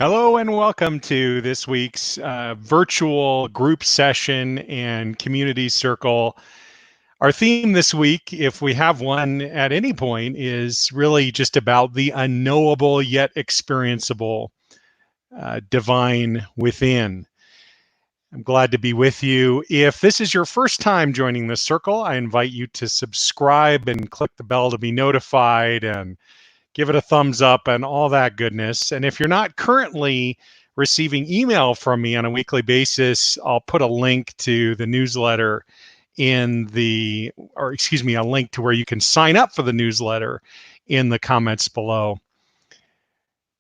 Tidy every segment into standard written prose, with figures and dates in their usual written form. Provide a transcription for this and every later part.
Hello and welcome to this week's virtual group session and community circle. Our theme this week, if we have one at any point, is really just about the unknowable yet experienceable divine within. I'm glad to be with you. If this is your first time joining the circle, I invite you to subscribe and click the bell to be notified and give it a thumbs up and all that goodness. And if you're not currently receiving email from me on a weekly basis, I'll put a link to the newsletter a link to where you can sign up for the newsletter in the comments below.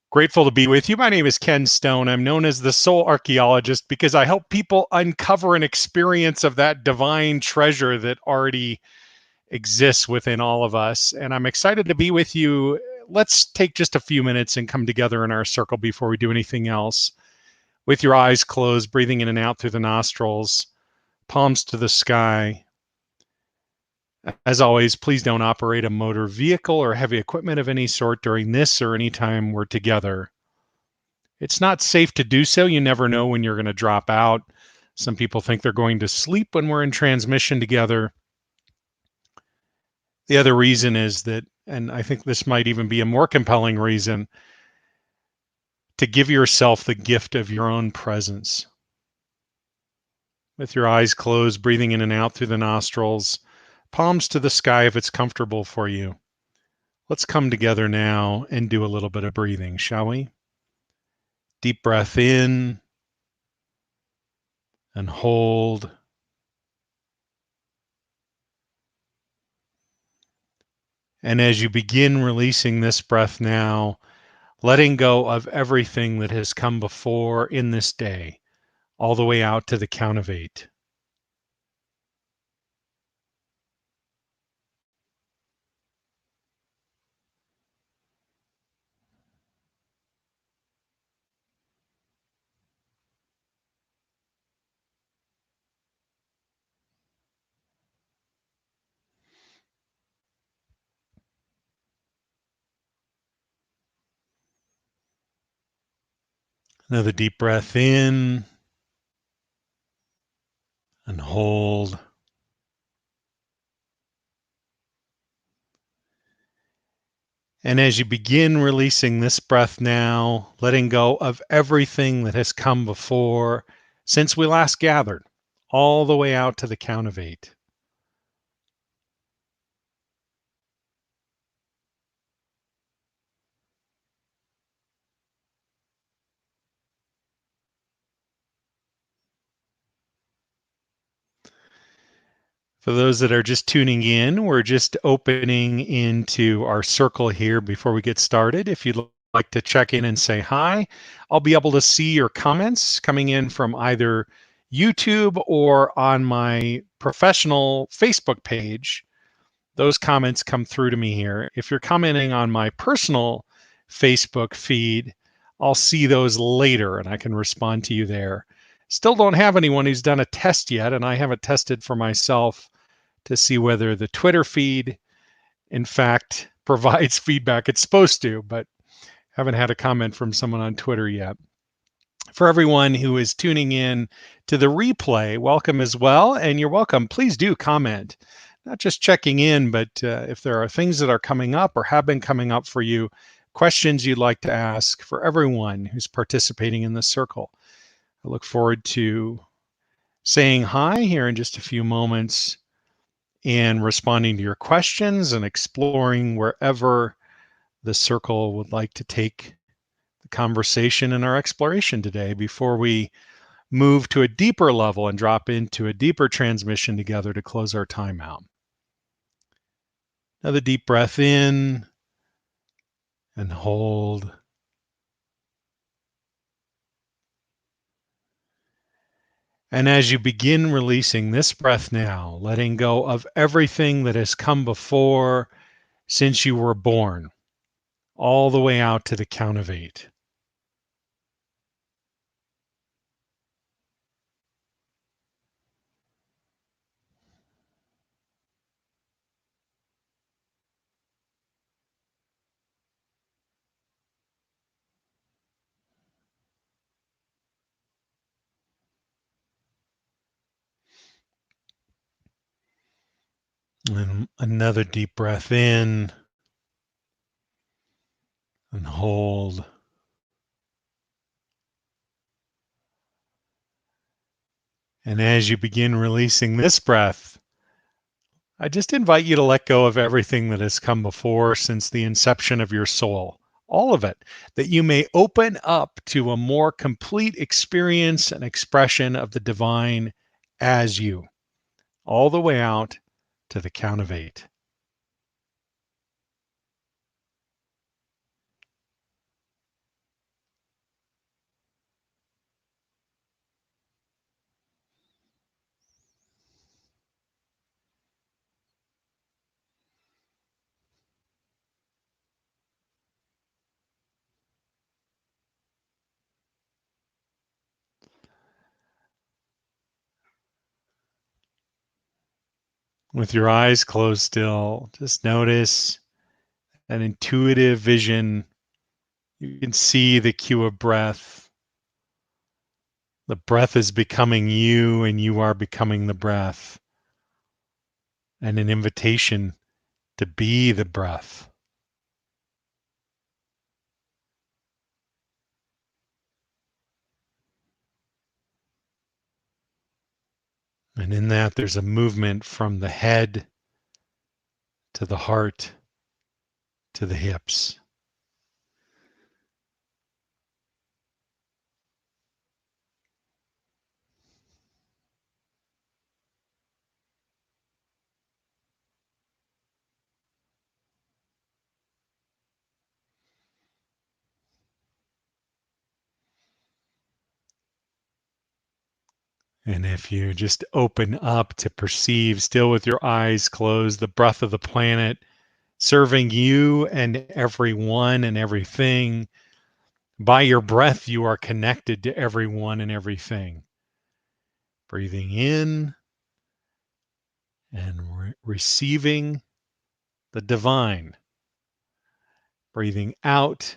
Grateful to be with you. My name is Ken Stone. I'm known as the Soul Archaeologist because I help people uncover an experience of that divine treasure that already exists within all of us. And I'm excited to be with you. Let's take just a few minutes and come together in our circle before we do anything else. With your eyes closed, breathing in and out through the nostrils, palms to the sky. As always, please don't operate a motor vehicle or heavy equipment of any sort during this or any time we're together. It's not safe to do so. You never know when you're going to drop out. Some people think they're going to sleep when we're in transmission together. The other reason is that, and I think this might even be a more compelling reason, to give yourself the gift of your own presence. With your eyes closed, breathing in and out through the nostrils, palms to the sky if it's comfortable for you. Let's come together now and do a little bit of breathing, shall we? Deep breath in and hold. And as you begin releasing this breath now, letting go of everything that has come before in this day, all the way out to the count of 8. Another deep breath in and hold. And as you begin releasing this breath now, letting go of everything that has come before since we last gathered, all the way out to the count of 8. For those that are just tuning in, we're just opening into our circle here before we get started. If you'd like to check in and say hi, I'll be able to see your comments coming in from either YouTube or on my professional Facebook page. Those comments come through to me here. If you're commenting on my personal Facebook feed, I'll see those later and I can respond to you there. Still don't have anyone who's done a test yet, and I haven't tested for myself to see whether the Twitter feed, in fact, provides feedback it's supposed to, but haven't had a comment from someone on Twitter yet. For everyone who is tuning in to the replay, welcome as well, and you're welcome. Please do comment, not just checking in, but if there are things that are coming up or have been coming up for you, questions you'd like to ask for everyone who's participating in this circle. I look forward to saying hi here in just a few moments and responding to your questions and exploring wherever the circle would like to take the conversation and our exploration today before we move to a deeper level and drop into a deeper transmission together to close our time out. Another deep breath in and hold. And as you begin releasing this breath now, letting go of everything that has come before since you were born, all the way out to the count of 8. And another deep breath in and hold. And as you begin releasing this breath, I just invite you to let go of everything that has come before since the inception of your soul, all of it, that you may open up to a more complete experience and expression of the divine as you, all the way out to the count of 8. With your eyes closed still, just notice an intuitive vision. You can see the cue of breath. The breath is becoming you, and you are becoming the breath, and an invitation to be the breath. And in that, there's a movement from the head to the heart to the hips. And if you just open up to perceive, still with your eyes closed, the breath of the planet serving you and everyone and everything. By your breath, you are connected to everyone and everything. Breathing in and receiving the divine. Breathing out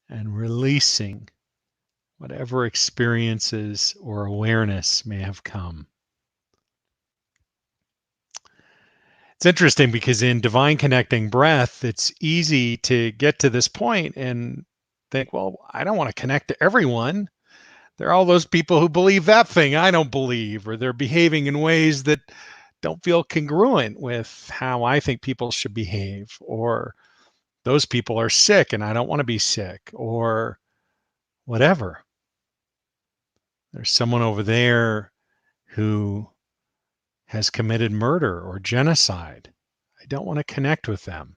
and releasing whatever experiences or awareness may have come. It's interesting because in divine connecting breath, it's easy to get to this point and think, well, I don't want to connect to everyone. There are all those people who believe that thing I don't believe, or they're behaving in ways that don't feel congruent with how I think people should behave, or those people are sick and I don't want to be sick, or whatever. There's someone over there who has committed murder or genocide. I don't want to connect with them.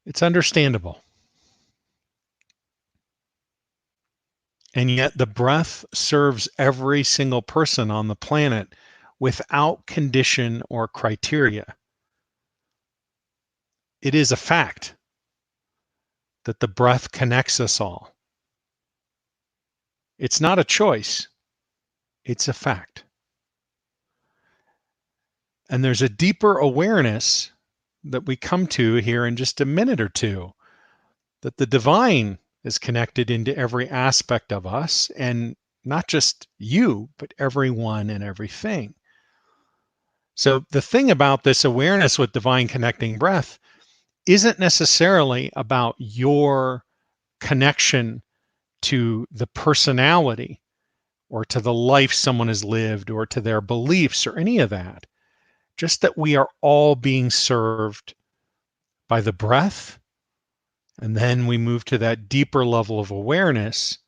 It's understandable. And yet the breath serves every single person on the planet without condition or criteria. It is a fact that the breath connects us all. It's not a choice, it's a fact. And there's a deeper awareness that we come to here in just a minute or two, that the divine is connected into every aspect of us, and not just you, but everyone and everything. So the thing about this awareness with divine connecting breath isn't necessarily about your connection to the personality or to the life someone has lived or to their beliefs or any of that. Just that we are all being served by the breath. And then we move to that deeper level of awareness.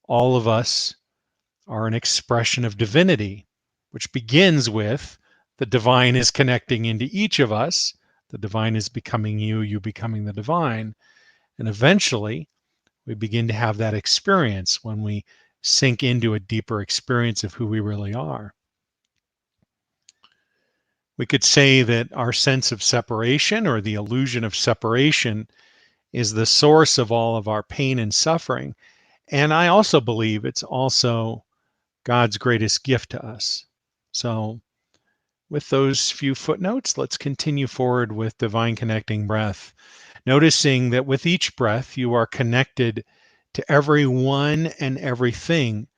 All of us are an expression of divinity, which begins with the divine is connecting into each of us. The divine is becoming you, you becoming the divine. And eventually, we begin to have that experience when we sink into a deeper experience of who we really are. We could say that our sense of separation or the illusion of separation is the source of all of our pain and suffering. And I also believe it's also God's greatest gift to us. So, with those few footnotes, let's continue forward with divine connecting breath, noticing that with each breath, you are connected to everyone and everything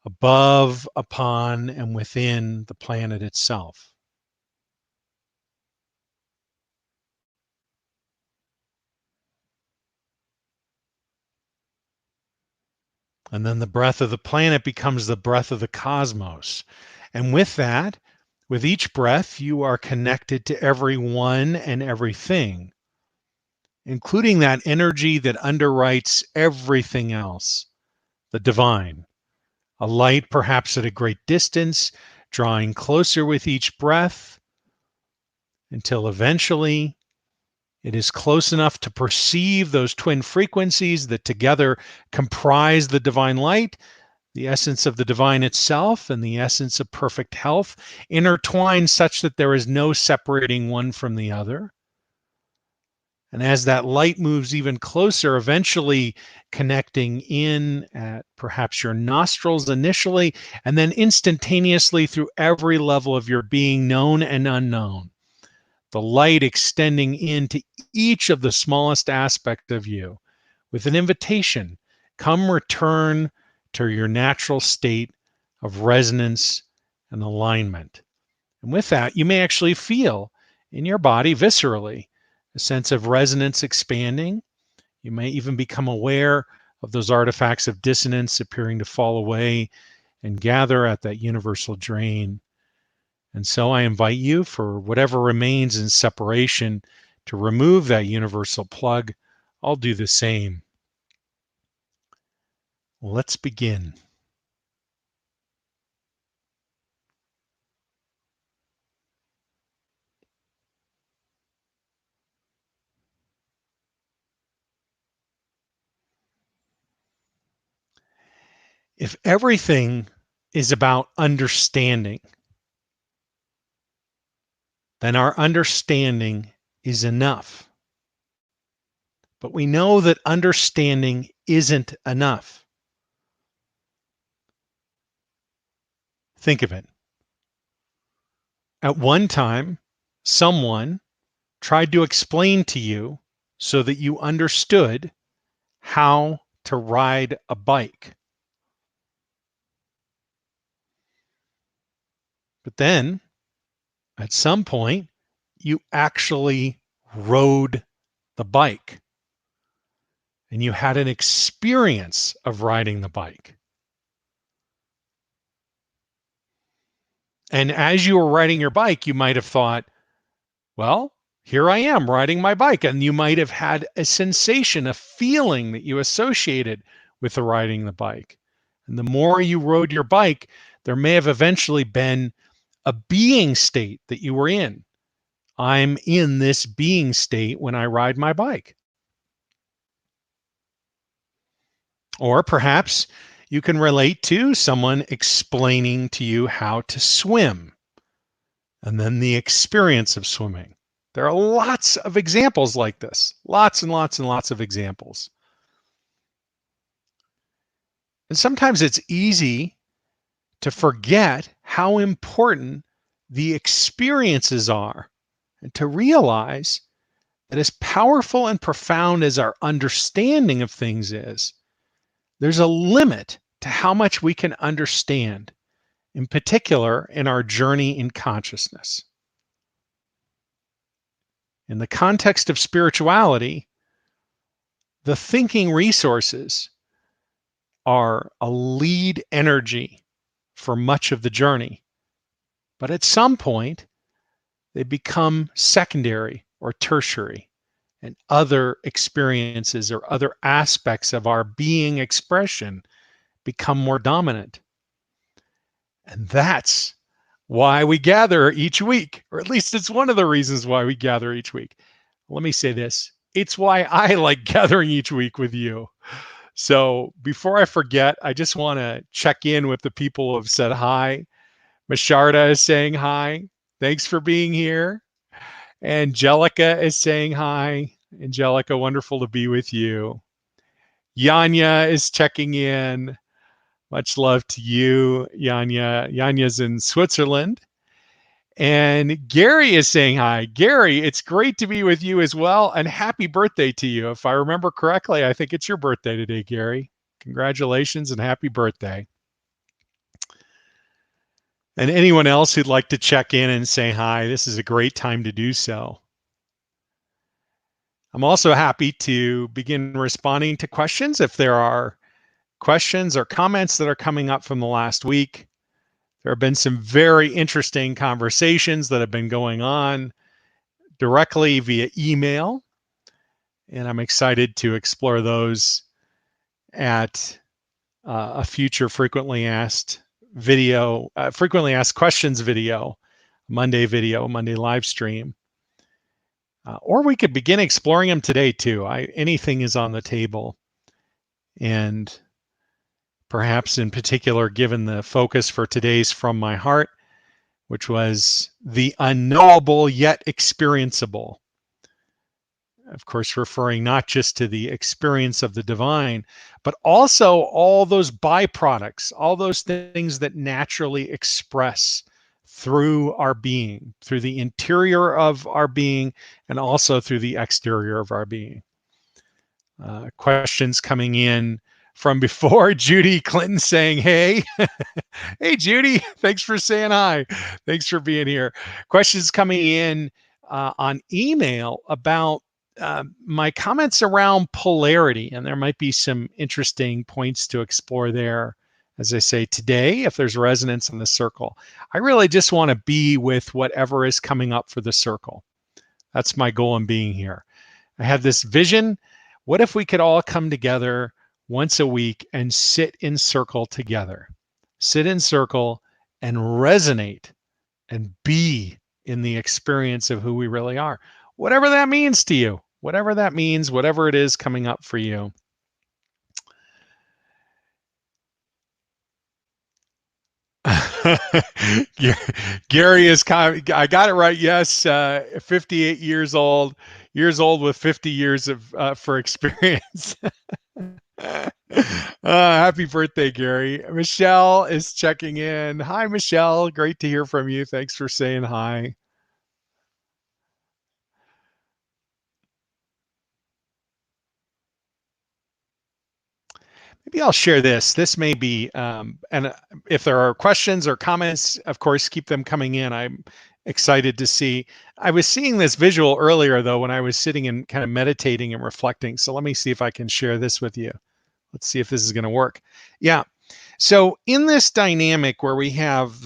above, upon, and within the planet itself. And then the breath of the planet becomes the breath of the cosmos. And with that, with each breath, you are connected to everyone and everything, including that energy that underwrites everything else, the divine, a light perhaps at a great distance, drawing closer with each breath until eventually it is close enough to perceive those twin frequencies that together comprise the divine light, the essence of the divine itself, and the essence of perfect health, intertwined such that there is no separating one from the other. And as that light moves even closer, eventually connecting in at perhaps your nostrils initially, and then instantaneously through every level of your being, known and unknown, the light extending into each of the smallest aspect of you with an invitation: come return to your natural state of resonance and alignment. And with that, you may actually feel in your body viscerally a sense of resonance expanding. You may even become aware of those artifacts of dissonance appearing to fall away and gather at that universal drain. And so I invite you, for whatever remains in separation, to remove that universal plug. I'll do the same. Let's begin. If everything is about understanding, then our understanding is enough. But we know that understanding isn't enough. Think of it. At one time, someone tried to explain to you so that you understood how to ride a bike. But then, at some point, you actually rode the bike and you had an experience of riding the bike. And as you were riding your bike, you might have thought, well, here I am riding my bike. And you might have had a sensation, a feeling that you associated with the riding the bike. And the more you rode your bike, there may have eventually been a being state that you were in. I'm in this being state when I ride my bike. Or perhaps you can relate to someone explaining to you how to swim and then the experience of swimming. There are lots of examples like this, lots and lots and lots of examples. And sometimes it's easy to forget how important the experiences are and to realize that as powerful and profound as our understanding of things is, there's a limit to how much we can understand, in particular in our journey in consciousness. In the context of spirituality, the thinking resources are a lead energy for much of the journey. But at some point, they become secondary or tertiary, and other experiences or other aspects of our being expression become more dominant. And that's why we gather each week, or at least it's one of the reasons why we gather each week. Let me say this. It's why I like gathering each week with you. So before I forget, I just want to check in with the people who have said hi. Masharda is saying hi. Thanks for being here. Angelica is saying hi. Angelica, wonderful to be with you. Yanya is checking in. Much love to you, Yanya. Yanya's in Switzerland. And Gary is saying hi. Gary, it's great to be with you as well. And happy birthday to you. If I remember correctly, I think it's your birthday today, Gary. Congratulations and happy birthday. And anyone else who'd like to check in and say hi, this is a great time to do so. I'm also happy to begin responding to questions if there are questions or comments that are coming up from the last week. There have been some very interesting conversations that have been going on directly via email, and I'm excited to explore those at a future frequently asked questions video, Monday live stream. Or we could begin exploring them today too. Anything is on the table. And perhaps in particular, given the focus for today's From My Heart, which was the unknowable yet experienceable. Of course, referring not just to the experience of the divine, but also all those byproducts, all those things that naturally express through our being, through the interior of our being, and also through the exterior of our being. Questions coming in from before. Judy Clinton saying, hey. Hey, Judy, thanks for saying hi. Thanks for being here. Questions coming in on email about my comments around polarity, and there might be some interesting points to explore there. As I say today, if there's resonance in the circle, I really just want to be with whatever is coming up for the circle. That's my goal in being here. I have this vision. What if we could all come together once a week and sit in circle together? Sit in circle and resonate and be in the experience of who we really are. Whatever that means to you, whatever that means, whatever it is coming up for you. Gary is I got it right. Yes, 58 years old with 50 years of for experience. Happy birthday, Gary. Michelle is checking in. Hi, Michelle. Great to hear from you. Thanks for saying hi. Maybe I'll share this. This may be, and if there are questions or comments, of course, keep them coming in. I'm excited to see. I was seeing this visual earlier, though, when I was sitting and kind of meditating and reflecting. So let me see if I can share this with you. Let's see if this is going to work. Yeah. So in this dynamic where we have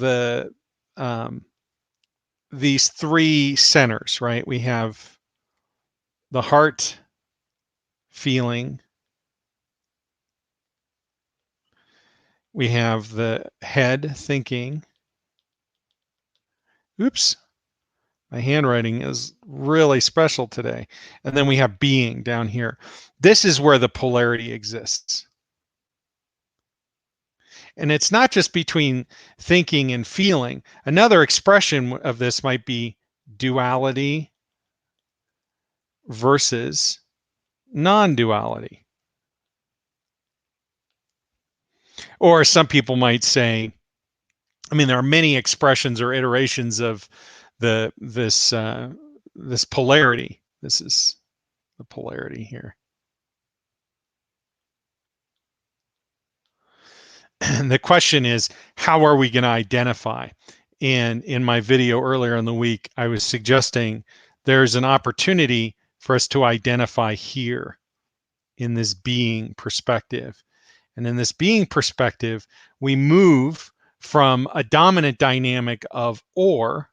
these three centers, right? We have the heart feeling, we have the head thinking. Oops, my handwriting is really special today. And then we have being down here. This is where the polarity exists. And it's not just between thinking and feeling. Another expression of this might be duality versus non-duality. Or some people might say, I mean, there are many expressions or iterations of this polarity. This is the polarity here. And the question is, how are we going to identify? And in my video earlier in the week, I was suggesting there's an opportunity for us to identify here in this being perspective. And in this being perspective, we move from a dominant dynamic of or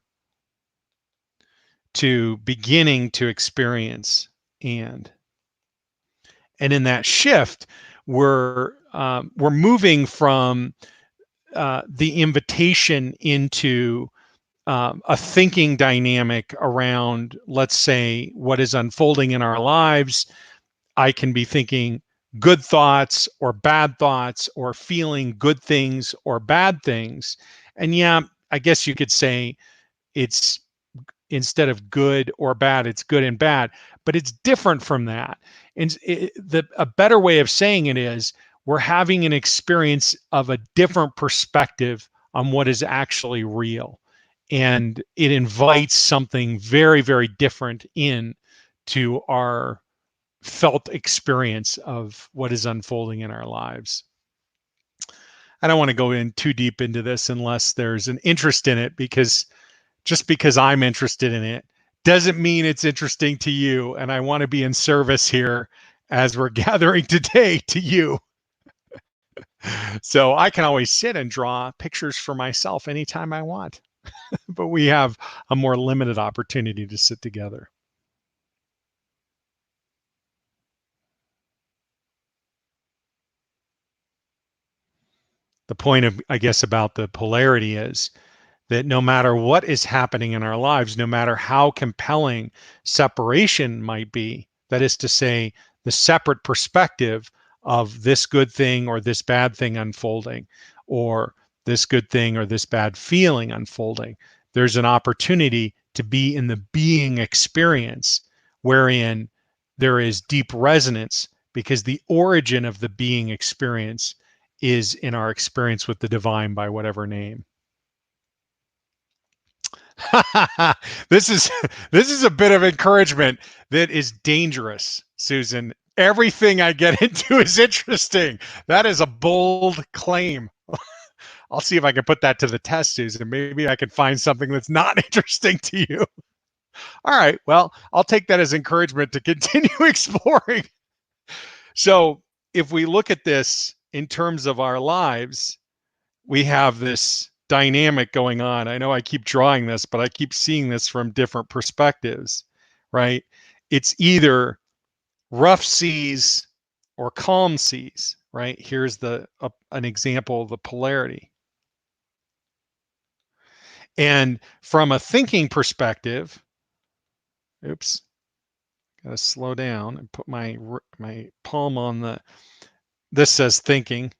to beginning to experience and in that shift we're moving from the invitation into a thinking dynamic around, let's say, what is unfolding in our lives. I can be thinking good thoughts or bad thoughts, or feeling good things or bad things. And yeah, I guess you could say it's, instead of good or bad, it's good and bad, but it's different from that. And a better way of saying it is we're having an experience of a different perspective on what is actually real. And it invites something very, very different in to our felt experience of what is unfolding in our lives. I don't want to go in too deep into this unless there's an interest in it, because just because I'm interested in it doesn't mean it's interesting to you. And I want to be in service here as we're gathering today to you. So I can always sit and draw pictures for myself anytime I want, but we have a more limited opportunity to sit together. The point of, I guess, about the polarity is that no matter what is happening in our lives, no matter how compelling separation might be, that is to say, the separate perspective of this good thing or this bad thing unfolding, or this good thing or this bad feeling unfolding, there's an opportunity to be in the being experience wherein there is deep resonance, because the origin of the being experience is in our experience with the divine by whatever name. this is this is a bit of encouragement that is dangerous, Susan. Everything I get into is interesting. That is a bold claim. I'll see if I can put that to the test, Susan. Maybe I can find something that's not interesting to you. All right. Well, I'll take that as encouragement to continue exploring. So, if we look at this in terms of our lives, we have this dynamic going on. I know I keep drawing this, but I keep seeing this from different perspectives, right? It's either rough seas or calm seas, right? Here's an example of the polarity. And from a thinking perspective, oops, gotta slow down and put my palm on the. This says thinking.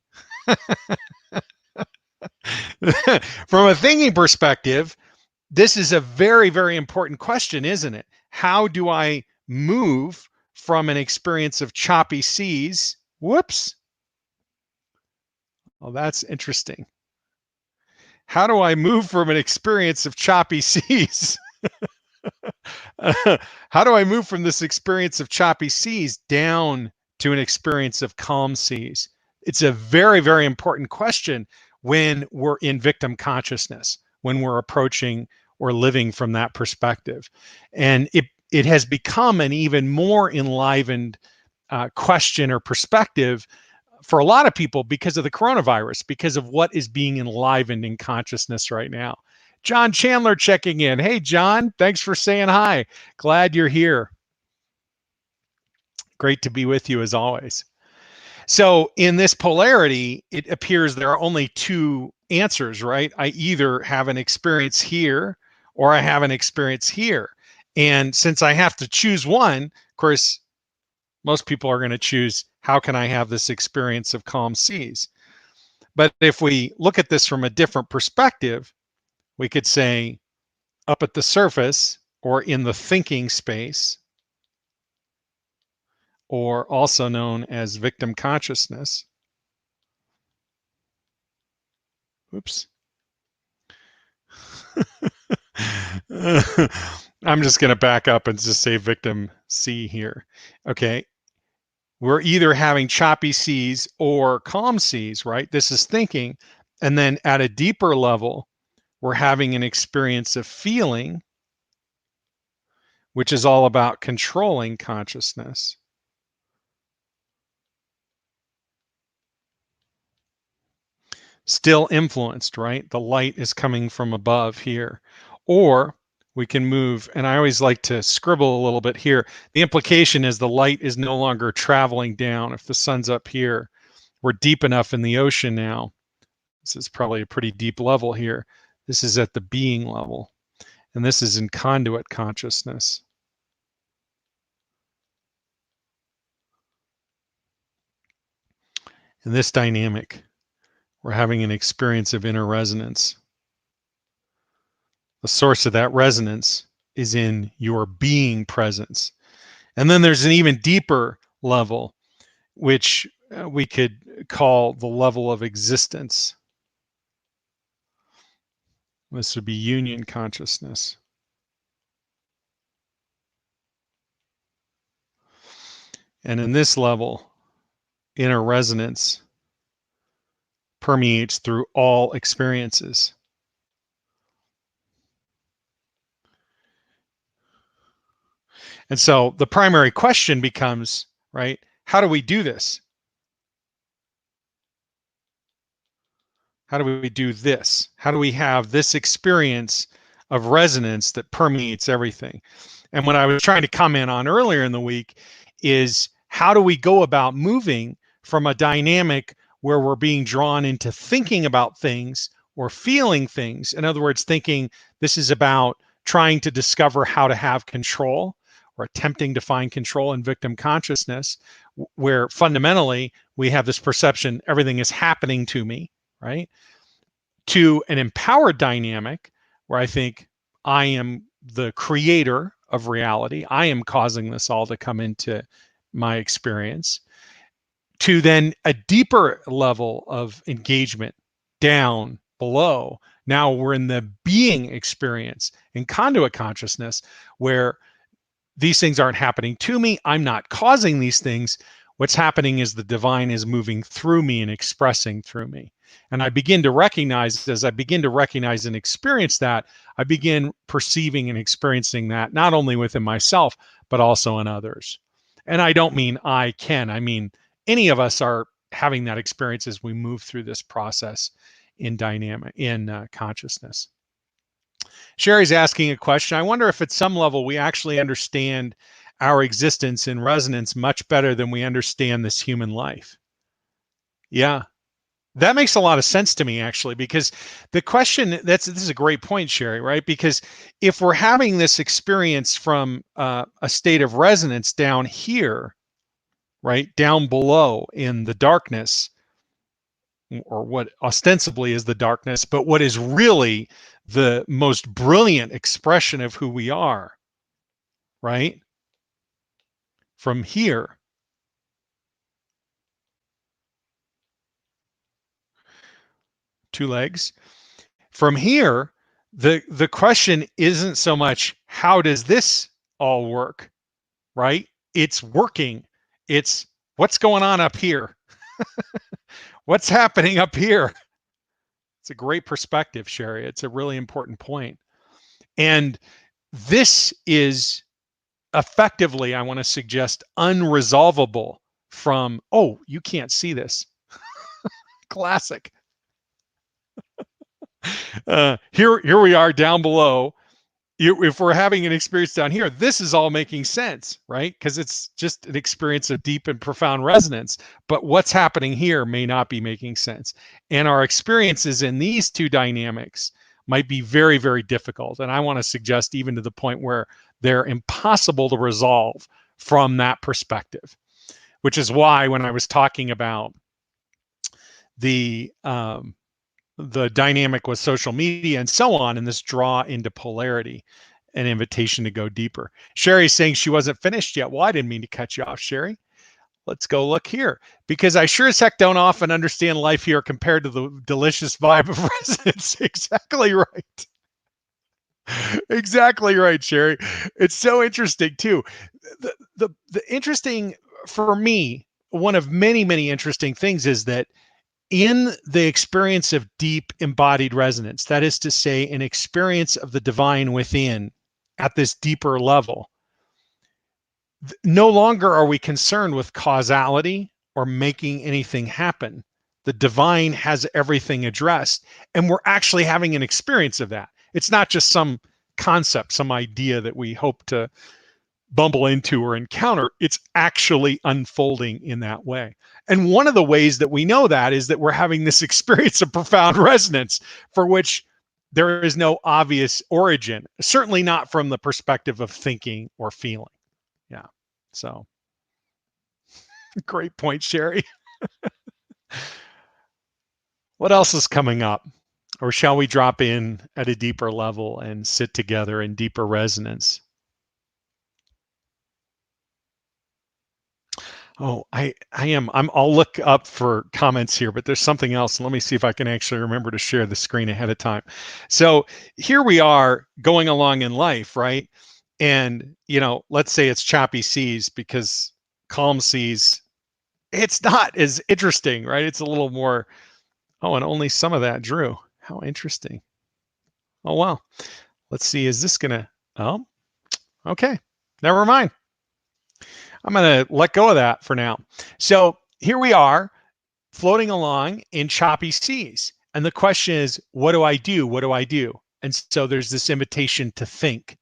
From a thinking perspective, this is a very, very important question, isn't it? How do I move from an experience of choppy seas? Whoops. Well, that's interesting. How do I move from an experience of choppy seas? How do I move from this experience of choppy seas down to an experience of calm seas? It's a very, very important question when we're in victim consciousness, when we're approaching or living from that perspective. And it has become an even more enlivened question or perspective for a lot of people because of the coronavirus, because of what is being enlivened in consciousness right now. John Chandler checking in. Hey, John, thanks for saying hi. Glad you're here. Great to be with you as always. So, in this polarity, it appears there are only two answers, right? I either have an experience here or I have an experience here. And since I have to choose one, of course, most people are going to choose, how can I have this experience of calm seas? But if we look at this from a different perspective, we could say up at the surface or in the thinking space, or also known as victim consciousness. Oops. I'm just going to back up and just say victim C here. Okay. We're either having choppy seas or calm seas, right? This is thinking. And then at a deeper level, we're having an experience of feeling, which is all about controlling consciousness. Still influenced, right? The light is coming from above here. Or we can move, and I always like to scribble a little bit here. The implication is the light is no longer traveling down. If the sun's up here, we're deep enough in the ocean now. This is probably a pretty deep level here. This is at the being level, and this is in conduit consciousness. In this dynamic, we're having an experience of inner resonance. The source of that resonance is in your being presence. And then there's an even deeper level, which we could call the level of existence. This would be union consciousness. And in this level, inner resonance permeates through all experiences. And so the primary question becomes, right, how do we do this? How do we do this? How do we have this experience of resonance that permeates everything? And what I was trying to comment on earlier in the week is how do we go about moving from a dynamic where we're being drawn into thinking about things or feeling things? In other words, thinking this is about trying to discover how to have control or attempting to find control in victim consciousness, where fundamentally we have this perception everything is happening to me, right? To an empowered dynamic where I think I am the creator of reality. I am causing this all to come into my experience. To then a deeper level of engagement down below. Now we're in the being experience in conduit consciousness where these things aren't happening to me. I'm not causing these things. What's happening is the divine is moving through me and expressing through me. And I begin to recognize, as I begin to recognize and experience that, I begin perceiving and experiencing that not only within myself, but also in others. And I don't mean I mean any of us are having that experience as we move through this process in consciousness. Sherry's asking a question. I wonder if at some level we actually understand our existence in resonance much better than we understand this human life. Yeah, that makes a lot of sense to me, actually, because the question this is a great point, Sherry, right? Because if we're having this experience from a state of resonance down here, right, down below in the darkness, or what ostensibly is the darkness, but what is really the most brilliant expression of who we are, right? From here, two legs. From here, the question isn't so much how does this all work, right? It's working. It's what's going on up here? What's happening up here? It's a great perspective, Sherry. It's a really important point. And this is effectively, I want to suggest, unresolvable from, oh, you can't see this. Classic. Here we are down below. If we're having an experience down here, this is all making sense, right? Because it's just an experience of deep and profound resonance. But what's happening here may not be making sense. And our experiences in these two dynamics might be very, very difficult. And I want to suggest even to the point where they're impossible to resolve from that perspective, which is why when I was talking about the dynamic with social media and so on, and this draw into polarity, an invitation to go deeper. Sherry's saying she wasn't finished yet. Well, I didn't mean to cut you off, Sherry. Let's go look here, because I sure as heck don't often understand life here compared to the delicious vibe of resonance. Exactly right. Exactly right, Sherry. It's so interesting too. The interesting for me, one of many, many interesting things is that in the experience of deep embodied resonance, that is to say, an experience of the divine within at this deeper level, no longer are we concerned with causality or making anything happen. The divine has everything addressed, and we're actually having an experience of that. It's not just some concept, some idea that we hope to bumble into or encounter. It's actually unfolding in that way. And one of the ways that we know that is that we're having this experience of profound resonance for which there is no obvious origin, certainly not from the perspective of thinking or feeling. Yeah. So great point, Sherry. What else is coming up? Or shall we drop in at a deeper level and sit together in deeper resonance? Oh, I'll look up for comments here, but there's something else. Let me see if I can actually remember to share the screen ahead of time. So here we are going along in life, right? And, let's say it's choppy seas, because calm seas, it's not as interesting, right? It's a little more Oh, and only some of that drew. How interesting. Oh, wow. Let's see. Is this going to, oh, okay. Never mind. I'm going to let go of that for now. So here we are floating along in choppy seas. And the question is, what do I do? What do I do? And so there's this invitation to think.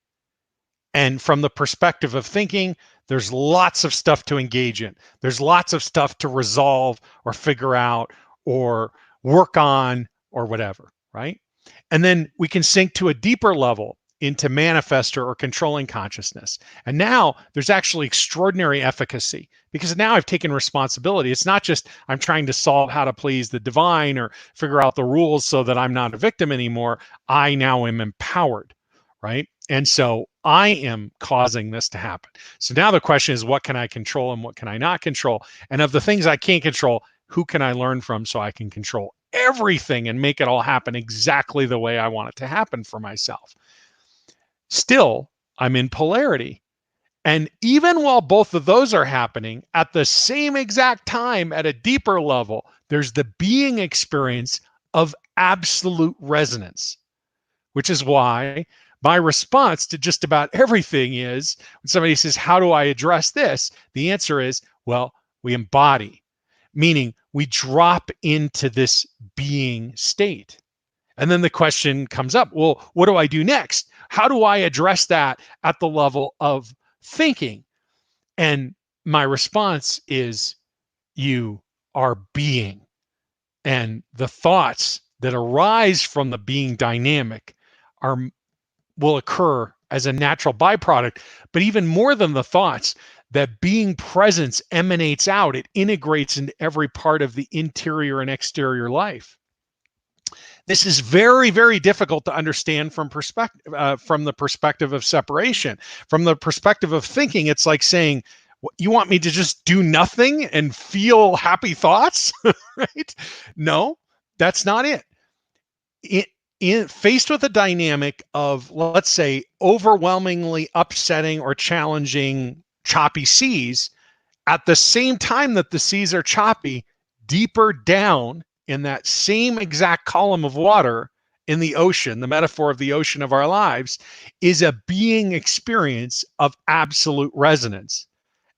And from the perspective of thinking, there's lots of stuff to engage in. There's lots of stuff to resolve or figure out or work on or whatever, right? And then we can sink to a deeper level into manifestor or controlling consciousness. And now there's actually extraordinary efficacy because now I've taken responsibility. It's not just I'm trying to solve how to please the divine or figure out the rules so that I'm not a victim anymore. I now am empowered, right? And so I am causing this to happen. So now the question is, what can I control and what can I not control? And of the things I can't control, who can I learn from so I can control everything and make it all happen exactly the way I want it to happen for myself? Still, I'm in polarity. And even while both of those are happening at the same exact time at a deeper level, there's the being experience of absolute resonance, which is why my response to just about everything is when somebody says, how do I address this? The answer is, well, we embody, meaning we drop into this being state. And then the question comes up, well, what do I do next? How do I address that at the level of thinking? And my response is, you are being. And the thoughts that arise from the being dynamic are will occur as a natural byproduct. But even more than the thoughts, that being presence emanates out, it integrates into every part of the interior and exterior life. This is very, very difficult to understand from the perspective of separation. From the perspective of thinking, it's like saying, you want me to just do nothing and feel happy thoughts, right? No, that's not it. Faced with a dynamic of, let's say, overwhelmingly upsetting or challenging choppy seas, at the same time that the seas are choppy, deeper down in that same exact column of water in the ocean, the metaphor of the ocean of our lives, is a being experience of absolute resonance.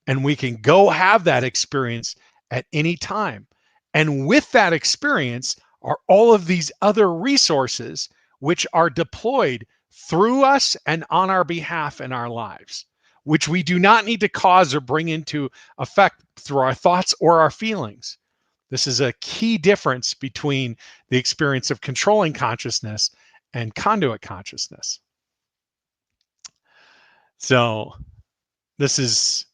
And we can go have that experience at any time. And with that experience are all of these other resources which are deployed through us and on our behalf in our lives, which we do not need to cause or bring into effect through our thoughts or our feelings. This is a key difference between the experience of controlling consciousness and conduit consciousness. So this is,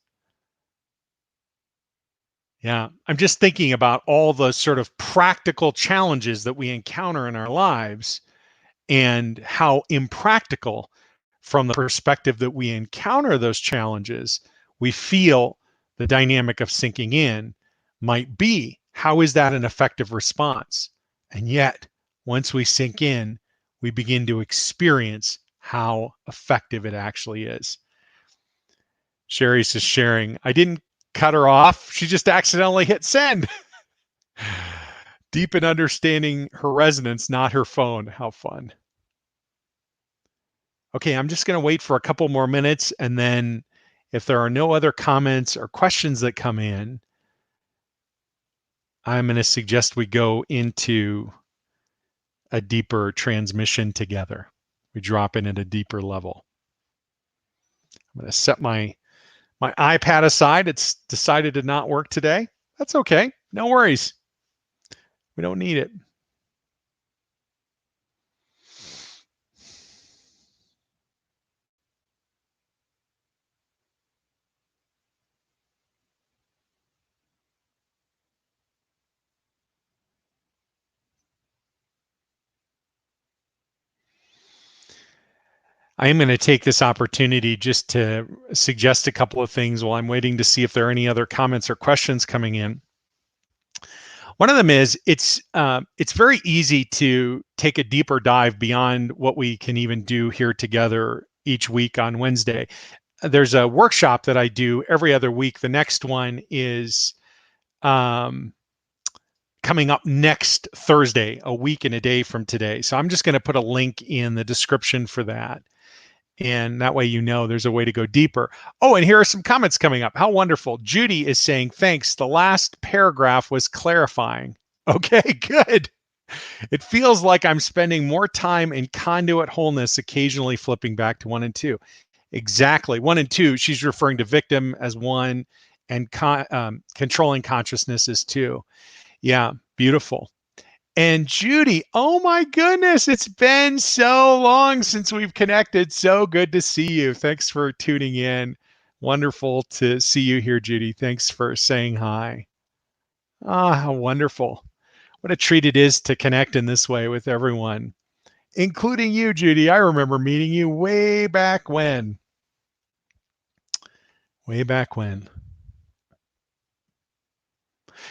yeah, I'm just thinking about all the sort of practical challenges that we encounter in our lives and how impractical, from the perspective that we encounter those challenges, we feel the dynamic of sinking in might be. How is that an effective response? And yet, once we sink in, we begin to experience how effective it actually is. Sherry's just sharing, I didn't cut her off. She just accidentally hit send. Deep in understanding her resonance, not her phone. How fun. Okay, I'm just going to wait for a couple more minutes, and then if there are no other comments or questions that come in, I'm going to suggest we go into a deeper transmission together. We drop in at a deeper level. I'm going to set my iPad aside. It's decided to not work today. That's okay. No worries. We don't need it. I am going to take this opportunity just to suggest a couple of things while I'm waiting to see if there are any other comments or questions coming in. One of them is it's very easy to take a deeper dive beyond what we can even do here together each week on Wednesday. There's a workshop that I do every other week. The next one is coming up next Thursday, a week and a day from today. So I'm just going to put a link in the description for that. And that way, you know, there's a way to go deeper. Oh, and here are some comments coming up. How wonderful. Judy is saying, thanks. The last paragraph was clarifying. Okay, good. It feels like I'm spending more time in conduit wholeness, occasionally flipping back to 1 and 2. Exactly. 1 and 2, she's referring to victim as 1 and controlling consciousness as 2. Yeah, beautiful. And Judy, oh my goodness, it's been so long since we've connected. So good to see you. Thanks for tuning in. Wonderful to see you here, Judy. Thanks for saying hi. Ah, how wonderful. What a treat it is to connect in this way with everyone, including you, Judy. I remember meeting you way back when. Way back when.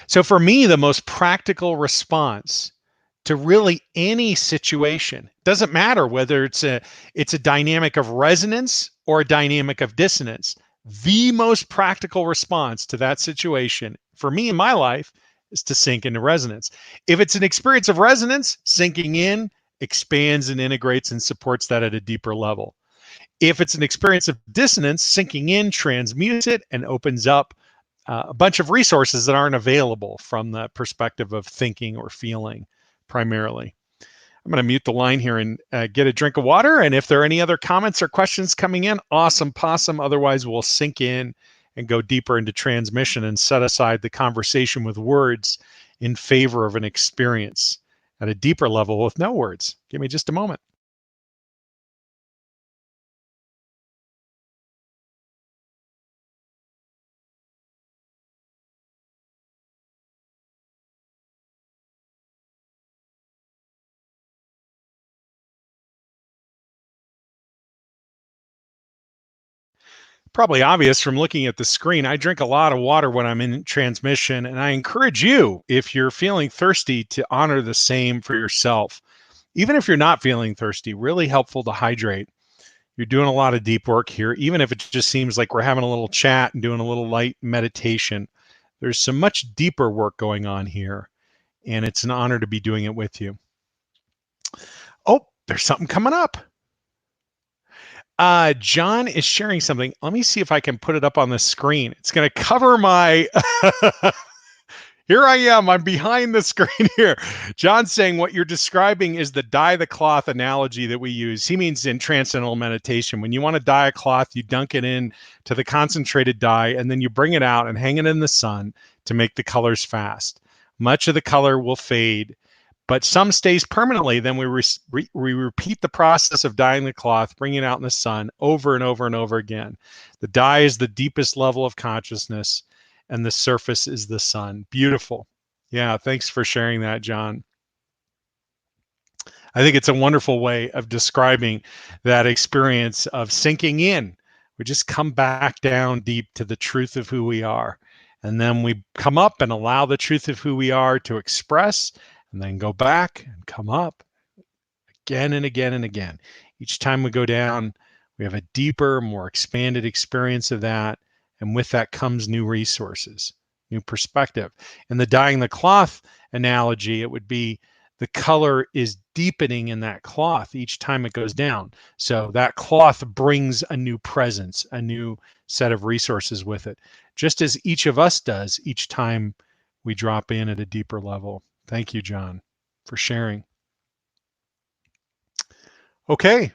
So for me, the most practical response to really any situation, doesn't matter whether it's a dynamic of resonance or a dynamic of dissonance. The most practical response to that situation for me in my life is to sink into resonance. If it's an experience of resonance, sinking in expands and integrates and supports that at a deeper level. If it's an experience of dissonance, sinking in transmutes it and opens up a bunch of resources that aren't available from the perspective of thinking or feeling primarily. I'm going to mute the line here and get a drink of water. And if there are any other comments or questions coming in, awesome possum. Otherwise, we'll sink in and go deeper into transmission and set aside the conversation with words in favor of an experience at a deeper level with no words. Give me just a moment. Probably obvious from looking at the screen. I drink a lot of water when I'm in transmission, and I encourage you, if you're feeling thirsty, to honor the same for yourself. Even if you're not feeling thirsty, really helpful to hydrate. You're doing a lot of deep work here, even if it just seems like we're having a little chat and doing a little light meditation. There's some much deeper work going on here, and it's an honor to be doing it with you. Oh, there's something coming up. John is sharing something. Let me see if I can put it up on the screen. It's going to cover my. Here I am. I'm behind the screen here. John's saying what you're describing is the dye the cloth analogy that we use. He means in transcendental meditation. When you want to dye a cloth, you dunk it in to the concentrated dye, and then you bring it out and hang it in the sun to make the colors fast. Much of the color will fade, but some stays permanently. Then we repeat the process of dyeing the cloth, bringing it out in the sun over and over and over again. The dye is the deepest level of consciousness, and the surface is the sun. Beautiful. Yeah, thanks for sharing that, John. I think it's a wonderful way of describing that experience of sinking in. We just come back down deep to the truth of who we are. And then we come up and allow the truth of who we are to express, and then go back and come up again and again and again. Each time we go down, we have a deeper, more expanded experience of that. And with that comes new resources, new perspective. In the dyeing the cloth analogy, it would be the color is deepening in that cloth each time it goes down. So that cloth brings a new presence, a new set of resources with it, just as each of us does each time we drop in at a deeper level. Thank you, John, for sharing. Okay.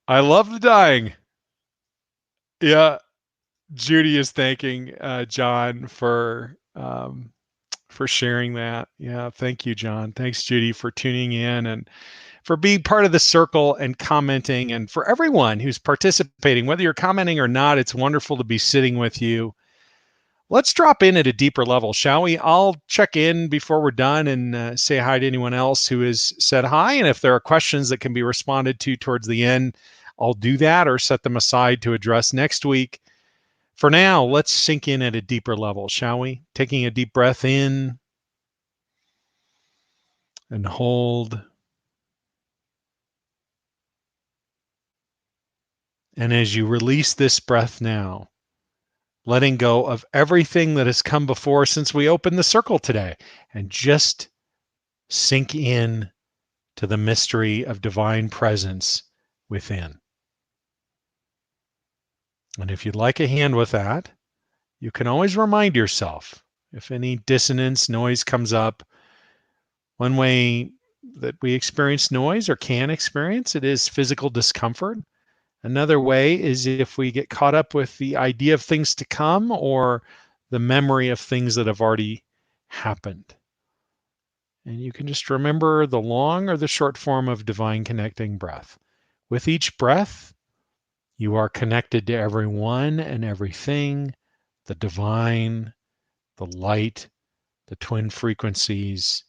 I love the dying. Yeah. Judy is thanking John for sharing that. Yeah. Thank you, John. Thanks, Judy, for tuning in and for being part of the circle and commenting. And for everyone who's participating, whether you're commenting or not, it's wonderful to be sitting with you. Let's drop in at a deeper level, shall we? I'll check in before we're done and say hi to anyone else who has said hi. And if there are questions that can be responded to towards the end, I'll do that or set them aside to address next week. For now, let's sink in at a deeper level, shall we? Taking a deep breath in and hold. And as you release this breath now, letting go of everything that has come before since we opened the circle today, and just sink in to the mystery of divine presence within. And if you'd like a hand with that, you can always remind yourself if any dissonance, noise comes up. One way that we experience noise or can experience it is physical discomfort. Another way is if we get caught up with the idea of things to come or the memory of things that have already happened. And you can just remember the long or the short form of divine connecting breath. With each breath, you are connected to everyone and everything, the divine, the light, the twin frequencies,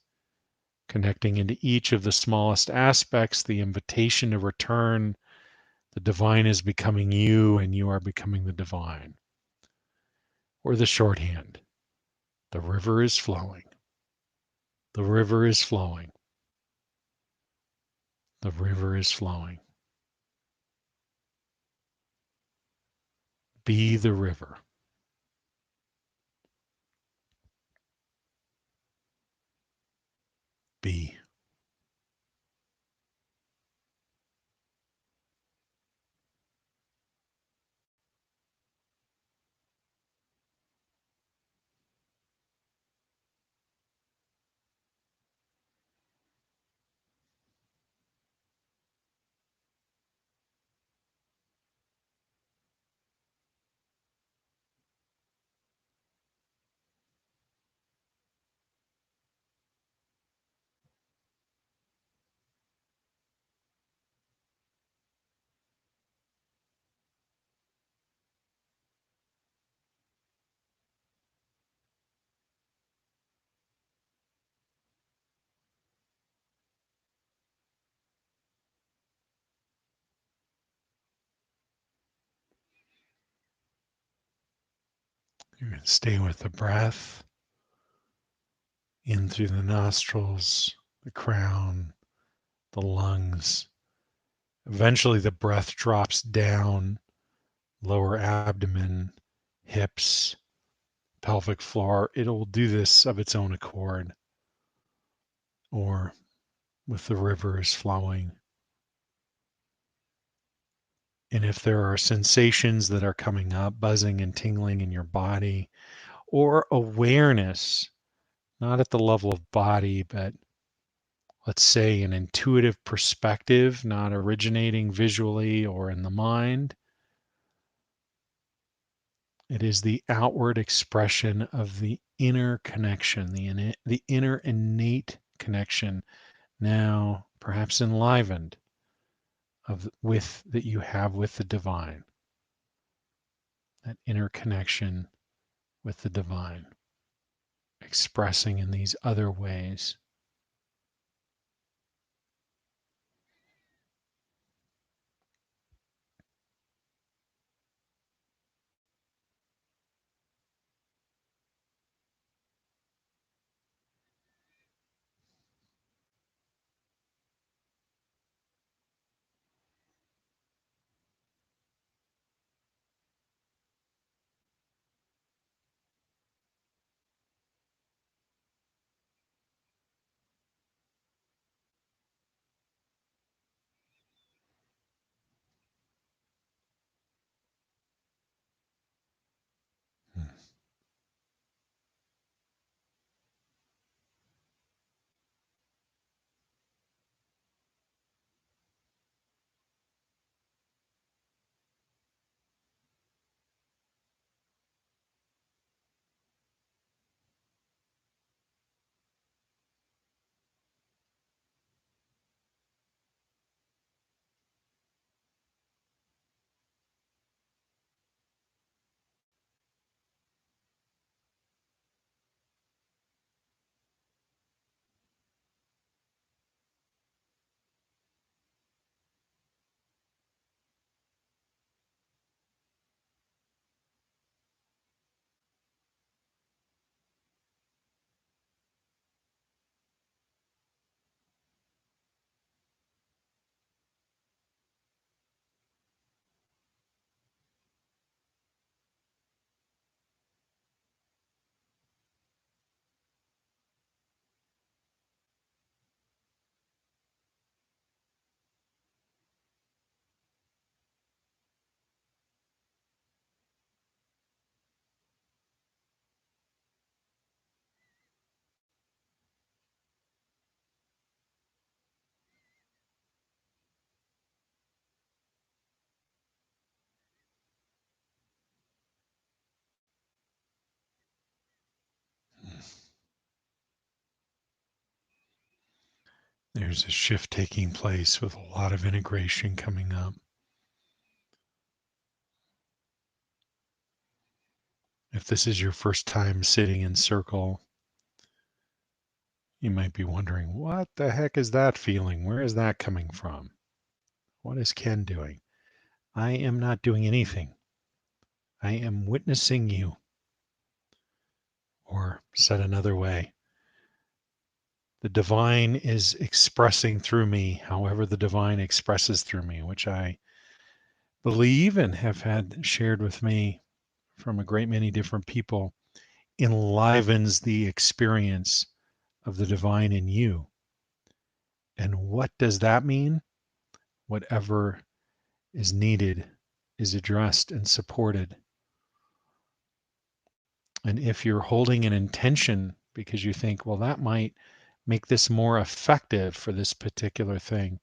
connecting into each of the smallest aspects, the invitation to return. The divine is becoming you, and you are becoming the divine. Or the shorthand, the river is flowing. The river is flowing. The river is flowing. Be the river. Be. You're going to stay with the breath in through the nostrils, the crown, the lungs. Eventually, the breath drops down, lower abdomen, hips, pelvic floor. It will do this of its own accord, or with the rivers flowing. And if there are sensations that are coming up, buzzing and tingling in your body, or awareness, not at the level of body, but let's say an intuitive perspective, not originating visually or in the mind, it is the outward expression of the inner connection, the inner innate connection, now perhaps enlivened with that you have with the divine, that inner connection with the divine, expressing in these other ways. There's a shift taking place with a lot of integration coming up. If this is your first time sitting in circle, you might be wondering, what the heck is that feeling? Where is that coming from? What is Ken doing? I am not doing anything. I am witnessing you. Or said another way, the divine is expressing through me, however the divine expresses through me, which I believe and have had shared with me from a great many different people, enlivens the experience of the divine in you. And what does that mean? Whatever is needed is addressed and supported. And if you're holding an intention because you think, well, that might make this more effective for this particular thing,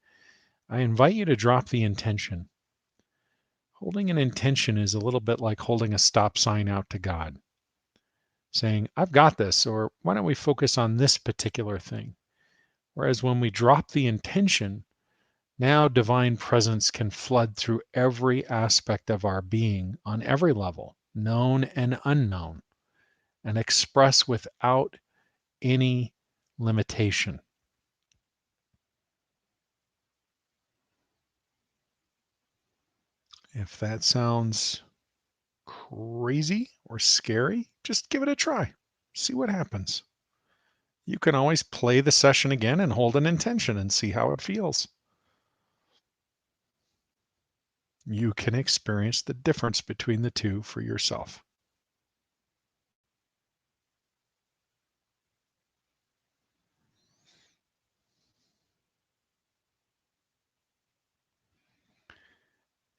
I invite you to drop the intention. Holding an intention is a little bit like holding a stop sign out to God, saying, I've got this, or why don't we focus on this particular thing? Whereas when we drop the intention, now divine presence can flood through every aspect of our being on every level, known and unknown, and express without any limitation. If that sounds crazy or scary, just give it a try. See what happens. You can always play the session again and hold an intention and see how it feels. You can experience the difference between the two for yourself.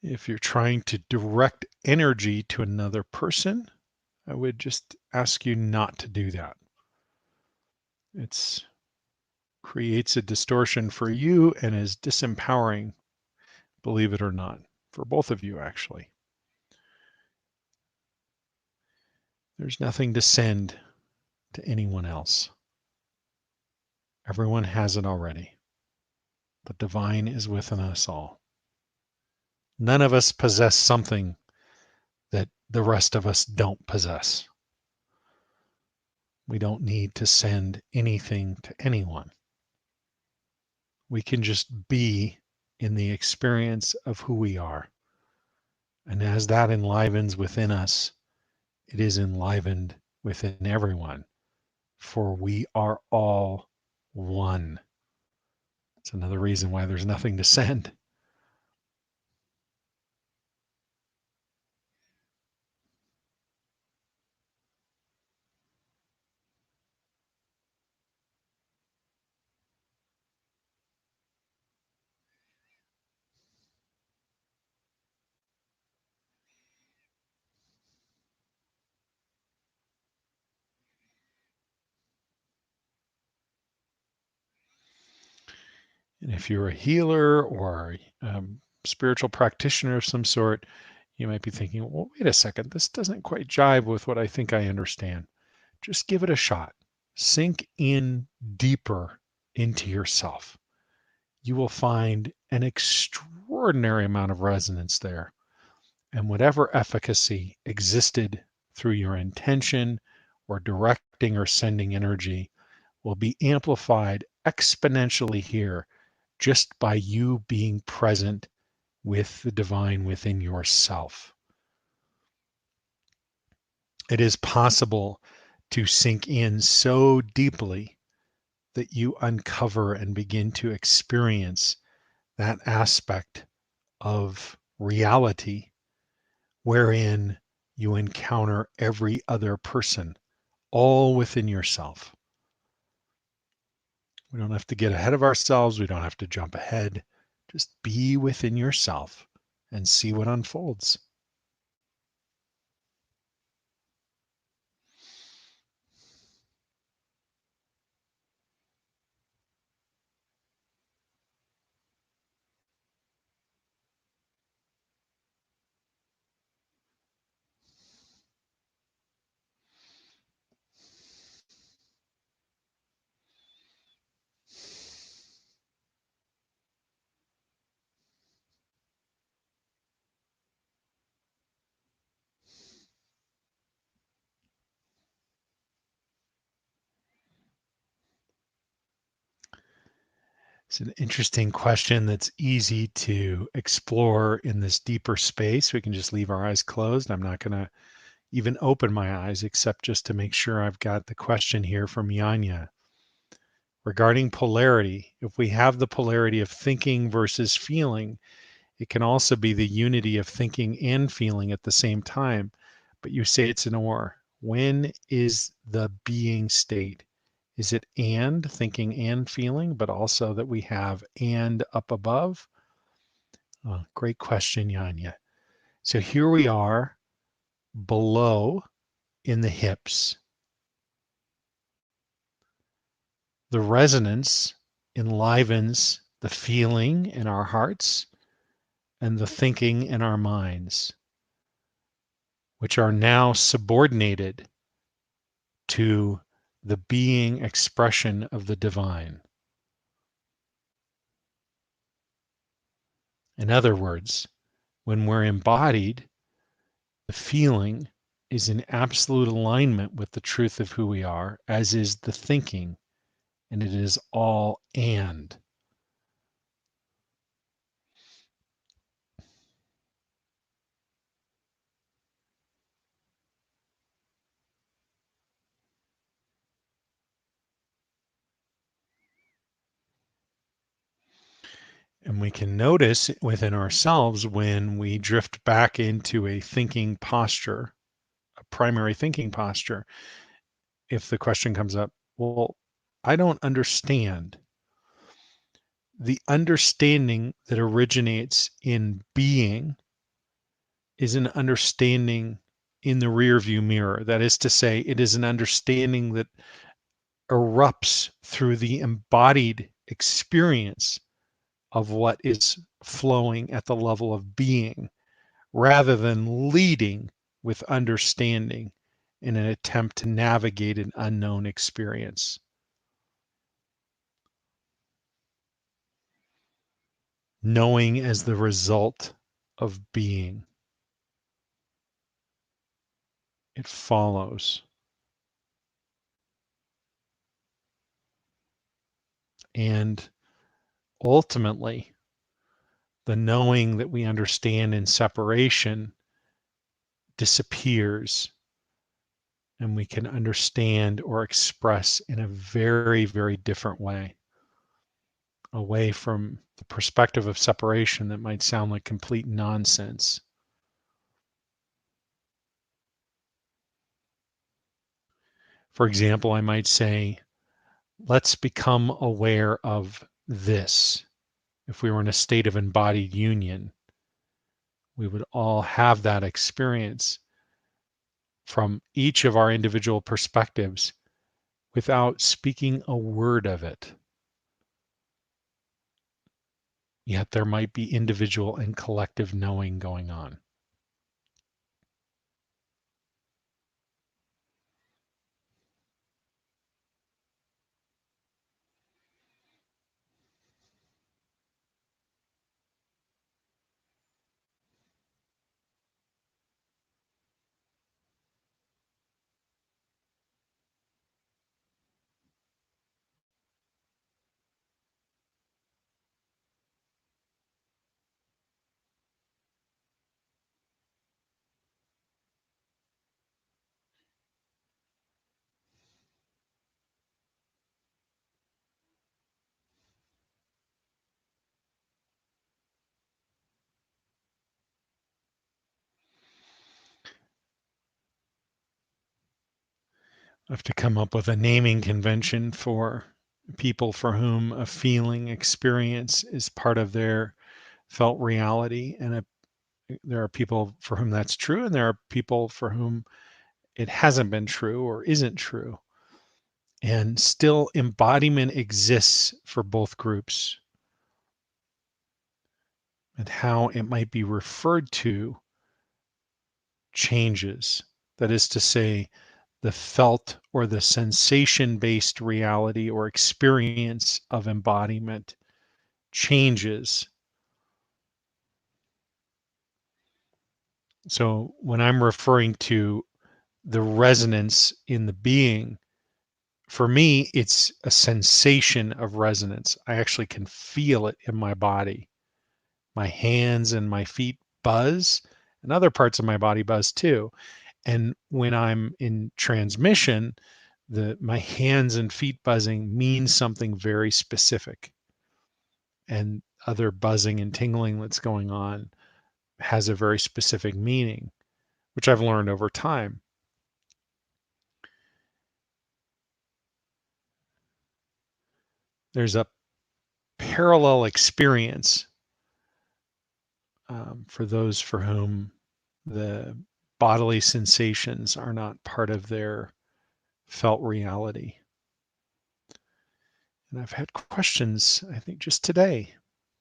If you're trying to direct energy to another person, I would just ask you not to do that. It creates a distortion for you and is disempowering, believe it or not, for both of you actually. There's nothing to send to anyone else. Everyone has it already. The divine is within us all. None of us possess something that the rest of us don't possess. We don't need to send anything to anyone. We can just be in the experience of who we are. And as that enlivens within us, it is enlivened within everyone, for we are all one. It's another reason why there's nothing to send. And if you're a healer or a spiritual practitioner of some sort, you might be thinking, well, wait a second, this doesn't quite jive with what I think I understand. Just give it a shot. Sink in deeper into yourself. You will find an extraordinary amount of resonance there. And whatever efficacy existed through your intention or directing or sending energy will be amplified exponentially here just by you being present with the divine within yourself. It is possible to sink in so deeply that you uncover and begin to experience that aspect of reality wherein you encounter every other person, all within yourself. We don't have to get ahead of ourselves. We don't have to jump ahead. Just be within yourself and see what unfolds. It's an interesting question that's easy to explore in this deeper space. We can just leave our eyes closed. I'm not going to even open my eyes except just to make sure I've got the question here from Yanya. Regarding polarity, if we have the polarity of thinking versus feeling, it can also be the unity of thinking and feeling at the same time, but you say it's an or. When is the being state? Is it and thinking and feeling, but also that we have and up above? Oh, great question, Yanya. So here we are below in the hips. The resonance enlivens the feeling in our hearts and the thinking in our minds, which are now subordinated to the being expression of the divine. In other words, when we're embodied, the feeling is in absolute alignment with the truth of who we are, as is the thinking, and it is all and. And we can notice within ourselves when we drift back into a thinking posture, a primary thinking posture, if the question comes up, well, I don't understand. The understanding that originates in being is an understanding in the rear view mirror. That is to say, it is an understanding that erupts through the embodied experience of what is flowing at the level of being, rather than leading with understanding in an attempt to navigate an unknown experience. Knowing as the result of being, it follows. And ultimately, the knowing that we understand in separation disappears, and we can understand or express in a very, very different way, away from the perspective of separation that might sound like complete nonsense. For example, I might say, let's become aware of this. If we were in a state of embodied union, we would all have that experience from each of our individual perspectives without speaking a word of it. Yet there might be individual and collective knowing going on. I have to come up with a naming convention for people for whom a feeling experience is part of their felt reality. And there are people for whom that's true, and there are people for whom it hasn't been true or isn't true. And still, embodiment exists for both groups. And how it might be referred to changes. That is to say, the felt or the sensation based reality or experience of embodiment changes. So when I'm referring to the resonance in the being, For me, it's a sensation of resonance. I actually can feel it in my body. My hands and my feet buzz, and other parts of my body buzz too. And when I'm in transmission, the my hands and feet buzzing means something very specific. And other buzzing and tingling that's going on has a very specific meaning, which I've learned over time. There's a parallel experience for those for whom the bodily sensations are not part of their felt reality. And I've had questions, I think just today,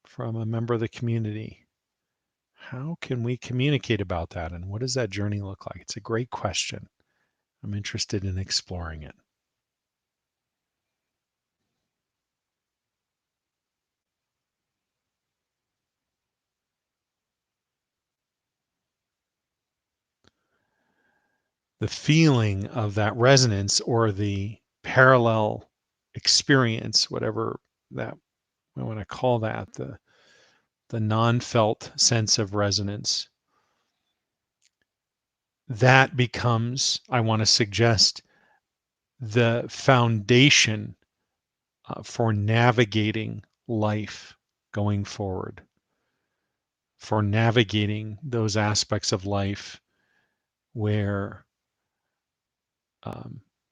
from a member of the community. How can we communicate about that? And what does that journey look like? It's a great question. I'm interested in exploring it. The feeling of that resonance or the parallel experience, whatever that I want to call that, the non-felt sense of resonance, that becomes, I want to suggest, the foundation for navigating life going forward, for navigating those aspects of life where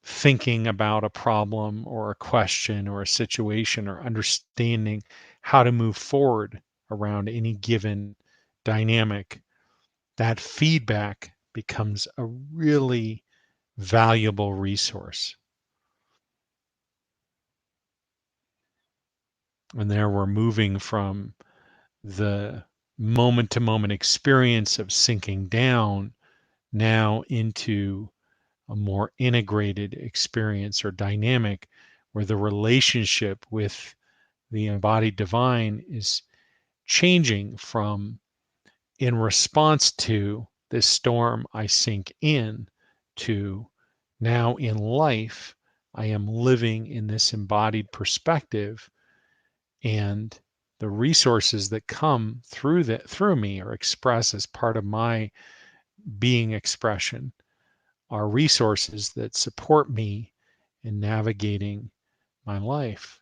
thinking about a problem or a question or a situation or understanding how to move forward around any given dynamic, that feedback becomes a really valuable resource. And there we're moving from the moment to moment experience of sinking down now into a more integrated experience or dynamic where the relationship with the embodied divine is changing from in response to this storm I sink in to now in life I am living in this embodied perspective, and the resources that come through me or express as part of my being expression are resources that support me in navigating my life.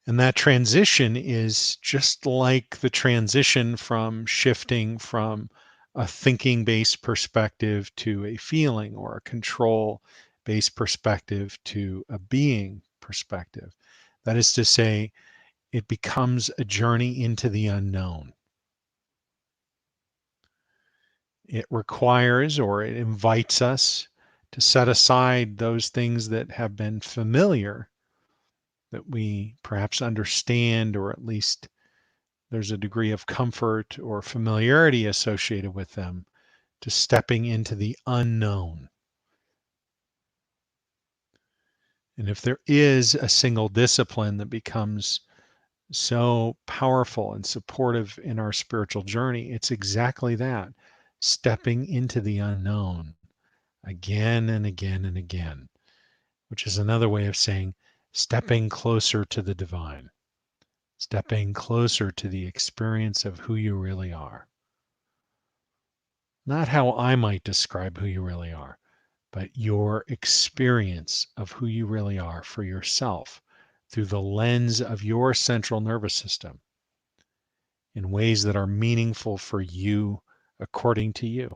And that transition is just like the transition from shifting from a thinking based perspective to a feeling, or a control based perspective to a being perspective. That is to say, it becomes a journey into the unknown. It requires, or it invites us to set aside those things that have been familiar, that we perhaps understand, or at least there's a degree of comfort or familiarity associated with them, to stepping into the unknown. And if there is a single discipline that becomes so powerful and supportive in our spiritual journey, it's exactly that, stepping into the unknown again and again and again, which is another way of saying stepping closer to the divine, stepping closer to the experience of who you really are. Not how I might describe who you really are, but your experience of who you really are for yourself through the lens of your central nervous system in ways that are meaningful for you according to you.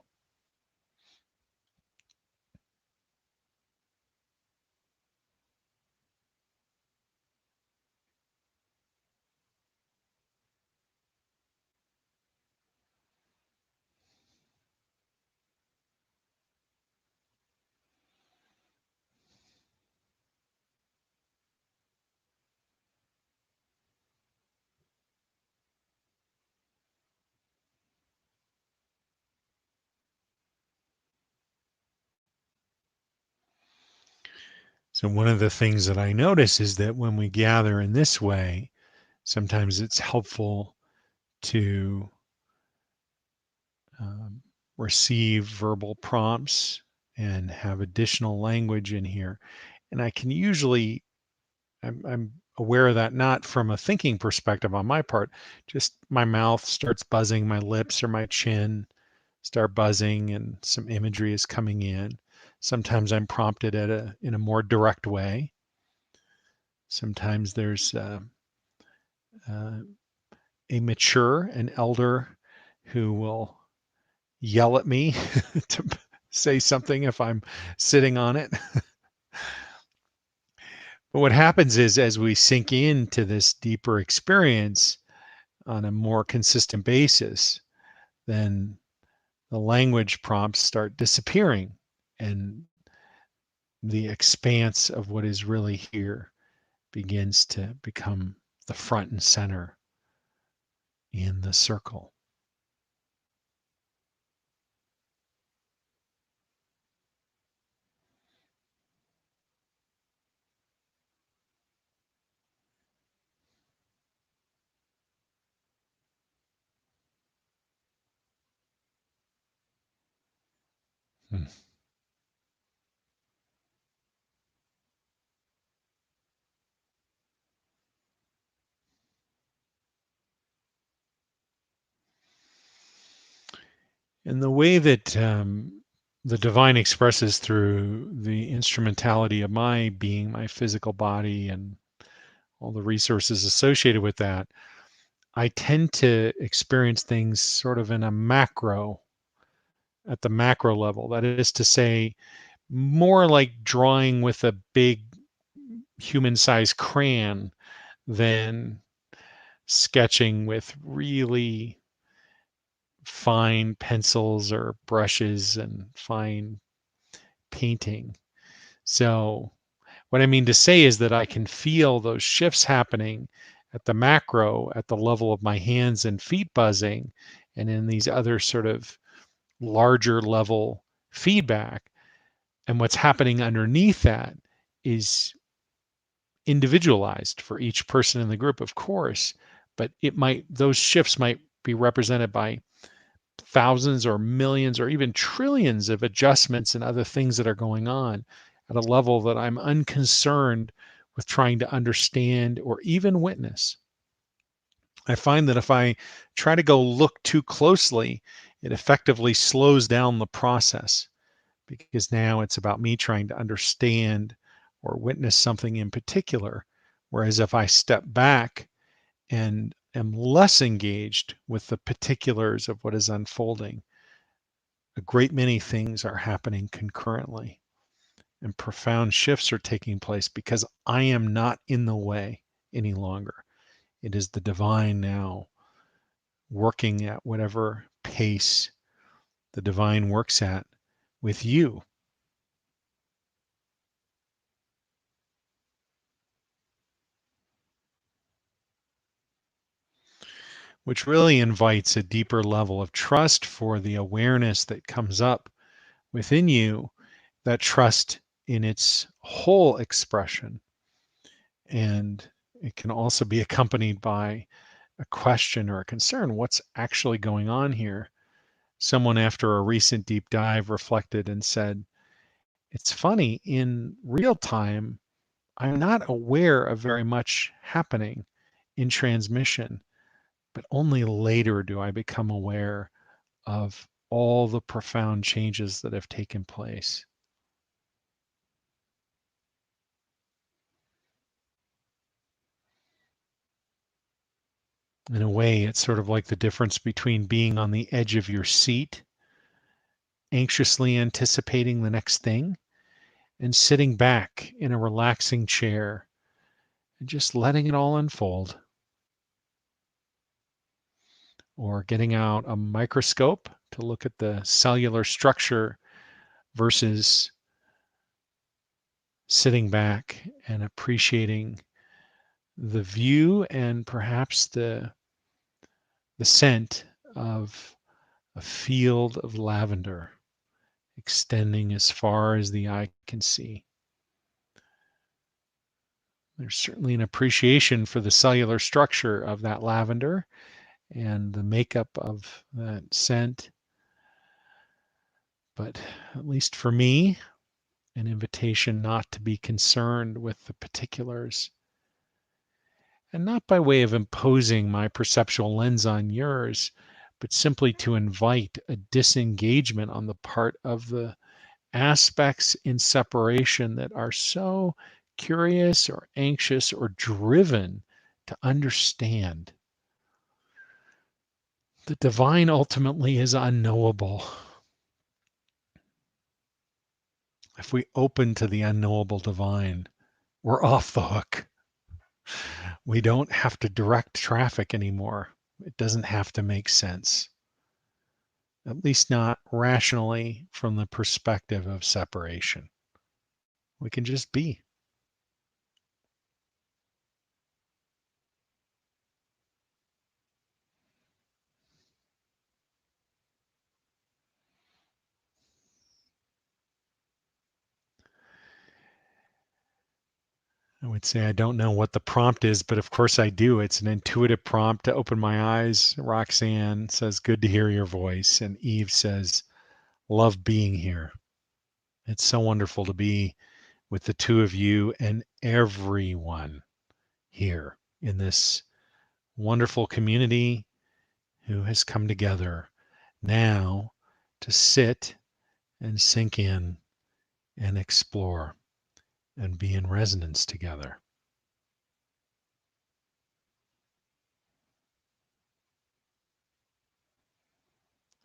So, one of the things that I notice is that when we gather in this way, sometimes it's helpful to um, receive verbal prompts and have additional language in here. And I can usually, I'm aware of that not from a thinking perspective on my part, just my mouth starts buzzing, my lips or my chin start buzzing, and some imagery is coming in. Sometimes I'm prompted in a more direct way. Sometimes there's uh, a mature, an elder who will yell at me to say something if I'm sitting on it. But what happens is, as we sink into this deeper experience on a more consistent basis, then the language prompts start disappearing and the expanse of what is really here begins to become the front and center in the circle. Hmm. And the way that the divine expresses through the instrumentality of my being, my physical body, and all the resources associated with that, I tend to experience things sort of in a macro, at the macro level. That is to say, more like drawing with a big human sized crayon than sketching with really fine pencils or brushes and fine painting. So, what I mean to say is that I can feel those shifts happening at the macro, at the level of my hands and feet buzzing, and in these other sort of larger level feedback. And what's happening underneath that is individualized for each person in the group, of course, but those shifts might be represented by thousands or millions or even trillions of adjustments and other things that are going on at a level that I'm unconcerned with trying to understand or even witness. I find that if I try to go look too closely, it effectively slows down the process because now it's about me trying to understand or witness something in particular. Whereas if I step back and am less engaged with the particulars of what is unfolding, a great many things are happening concurrently and profound shifts are taking place because I am not in the way any longer. It is the divine now working at whatever pace the divine works at with you, which really invites a deeper level of trust for the awareness that comes up within you, that trust in its whole expression. And it can also be accompanied by a question or a concern. What's actually going on here? Someone, after a recent deep dive, reflected and said, it's funny, in real time, I'm not aware of very much happening in transmission, but only later do I become aware of all the profound changes that have taken place. In a way, it's sort of like the difference between being on the edge of your seat, anxiously anticipating the next thing, and sitting back in a relaxing chair and just letting it all unfold. Or getting out a microscope to look at the cellular structure versus sitting back and appreciating the view and perhaps the scent of a field of lavender extending as far as the eye can see. There's certainly an appreciation for the cellular structure of that lavender and the makeup of that scent. but at least for me, an invitation not to be concerned with the particulars, and not by way of imposing my perceptual lens on yours, but simply to invite a disengagement on the part of the aspects in separation that are so curious or anxious or driven to understand. The divine ultimately is unknowable. If we open to the unknowable divine, we're off the hook. We don't have to direct traffic anymore. It doesn't have to make sense, at least not rationally from the perspective of separation. We can just be. I would say I don't know what the prompt is, but of course I do. It's an intuitive prompt to open my eyes. Roxanne says, "Good to hear your voice." And Eve says, "Love being here." It's so wonderful to be with the two of you and everyone here in this wonderful community who has come together now to sit and sink in and explore and be in resonance together.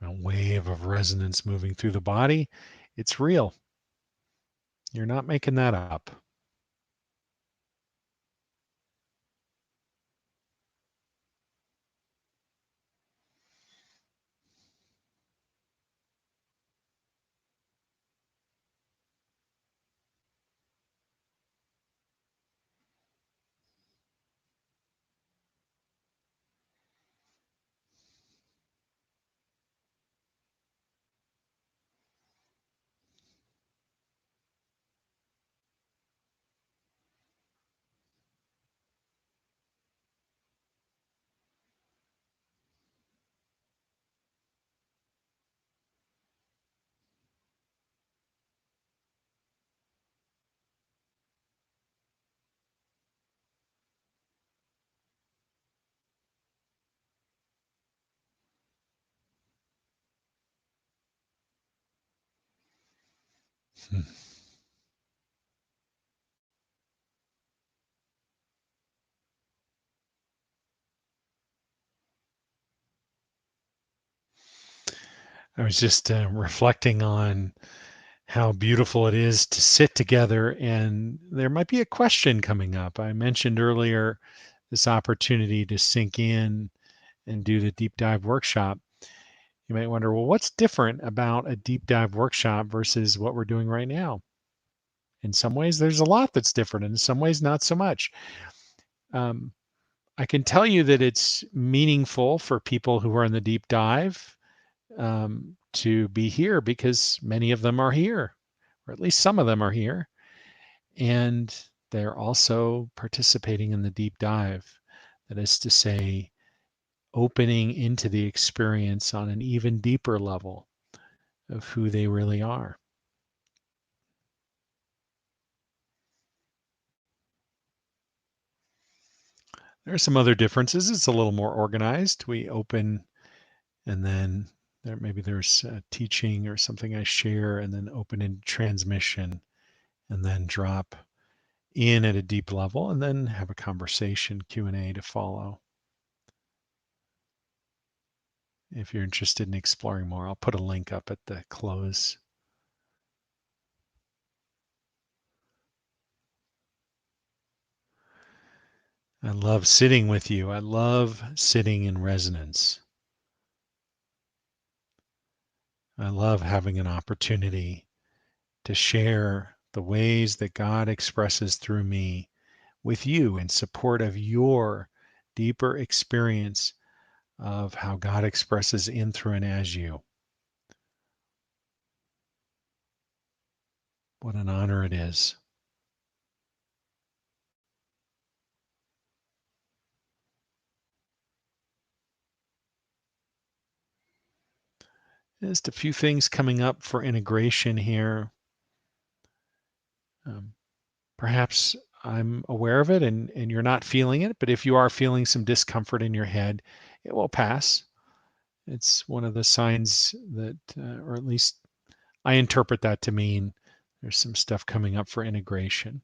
A wave of resonance moving through the body. It's real. You're not making that up. Hmm. I was just reflecting on how beautiful it is to sit together, and there might be a question coming up. I mentioned earlier this opportunity to sink in and do the deep dive workshop. You might wonder, well, what's different about a deep dive workshop versus what we're doing right now? In some ways, there's a lot that's different, and in some ways, not so much. Um, I can tell you that it's meaningful for people who are in the deep dive to be here because many of them are here, or at least some of them are here, and they're also participating in the deep dive. That is to say, opening into the experience on an even deeper level of who they really are. There are some other differences. It's a little more organized. We open and then maybe there's a teaching or something I share and then open in transmission and then drop in at a deep level and then have a conversation Q&A to follow. If you're interested in exploring more, I'll put a link up at the close. I love sitting with you. I love sitting in resonance. I love having an opportunity to share the ways that God expresses through me with you in support of your deeper experience of how God expresses in, through, and as you. What an honor it is. Just a few things coming up for integration here. Um, Perhaps I'm aware of it and you're not feeling it, but if you are feeling some discomfort in your head, it will pass. It's one of the signs that, or at least I interpret that to mean there's some stuff coming up for integration.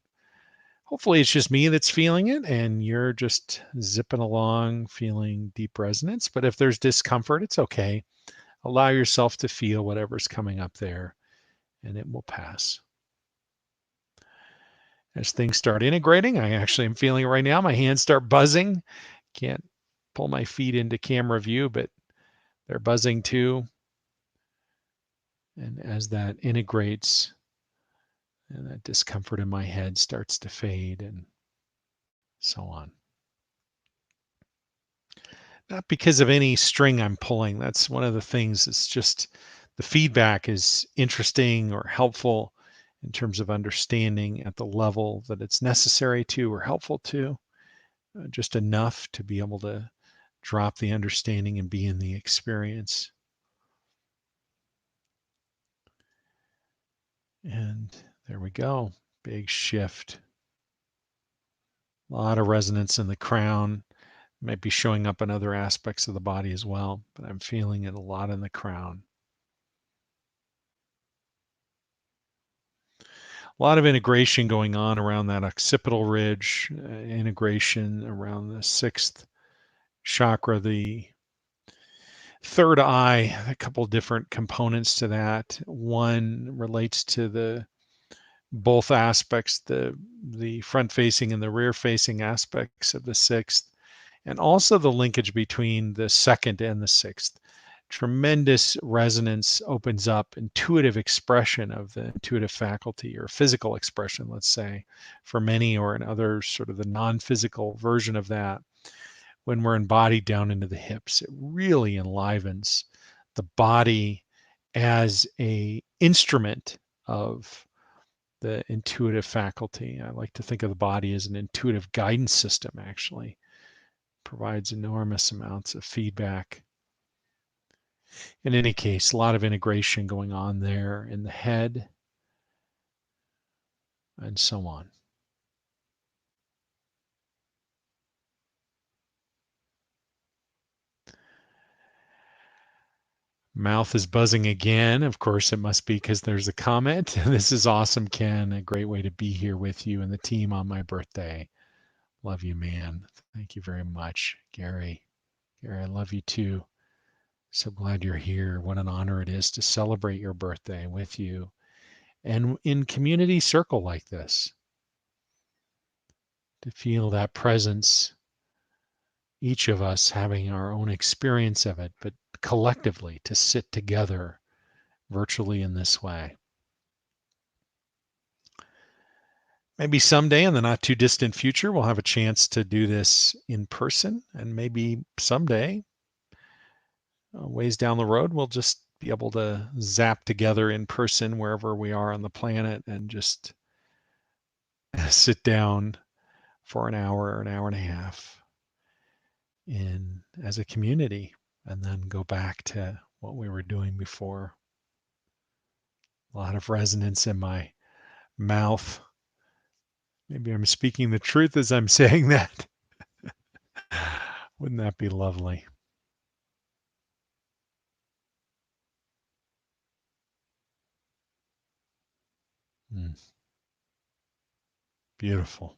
Hopefully, it's just me that's feeling it and you're just zipping along feeling deep resonance. But if there's discomfort, it's okay. Allow yourself to feel whatever's coming up there and it will pass. As things start integrating, I actually am feeling it right now. My hands start buzzing. Can't pull my feet into camera view, but they're buzzing too. And as that integrates, and that discomfort in my head starts to fade and so on. Not because of any string I'm pulling. That's one of the things. It's just the feedback is interesting or helpful in terms of understanding at the level that it's necessary to or helpful to, just enough to be able to drop the understanding and be in the experience. And there we go. Big shift. A lot of resonance in the crown. Might be showing up in other aspects of the body as well, but I'm feeling it a lot in the crown. A lot of integration going on around that occipital ridge, integration around the sixth chakra, the third eye, a couple different components to that. One relates to the both aspects, the front facing and the rear facing aspects of the sixth, and also the linkage between the second and the sixth. Tremendous resonance opens up intuitive expression of the intuitive faculty or physical expression, let's say, for many, or in others, sort of the non-physical version of that. When we're embodied down into the hips, it really enlivens the body as a instrument of the intuitive faculty. I like to think of the body as an intuitive guidance system, actually. Provides enormous amounts of feedback. In any case, a lot of integration going on there in the head and so on. Mouth is buzzing again. Of course, it must be because there's a comment. This is awesome, Ken. A great way to be here with you and the team on my birthday. Love you, man. Thank you very much, Gary. Gary, I love you too. So glad you're here. What an honor it is to celebrate your birthday with you and in community circle like this, to feel that presence, each of us having our own experience of it, but collectively to sit together virtually in this way. Maybe someday in the not too distant future, we'll have a chance to do this in person, and maybe someday, ways down the road, we'll just be able to zap together in person wherever we are on the planet and just sit down for an hour and a half in as a community, and then go back to what we were doing before. A lot of resonance in my mouth. Maybe I'm speaking the truth as I'm saying that. Wouldn't that be lovely? Mm, beautiful.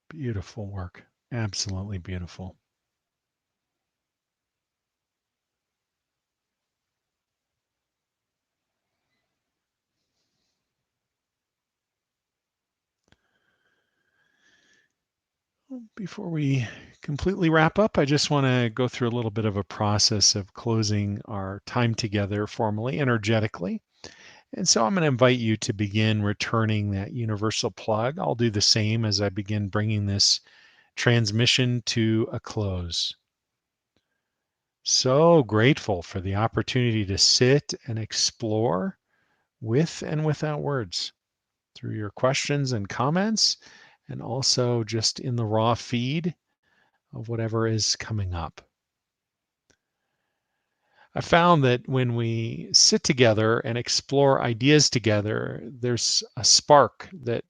Beautiful work. Absolutely beautiful. Before we completely wrap up, I just want to go through a little bit of a process of closing our time together formally, energetically. And so I'm going to invite you to begin returning that universal plug. I'll do the same as I begin bringing this transmission to a close. So grateful for the opportunity to sit and explore with and without words through your questions and comments, and also just in the raw feed of whatever is coming up. I found that when we sit together and explore ideas together, there's a spark that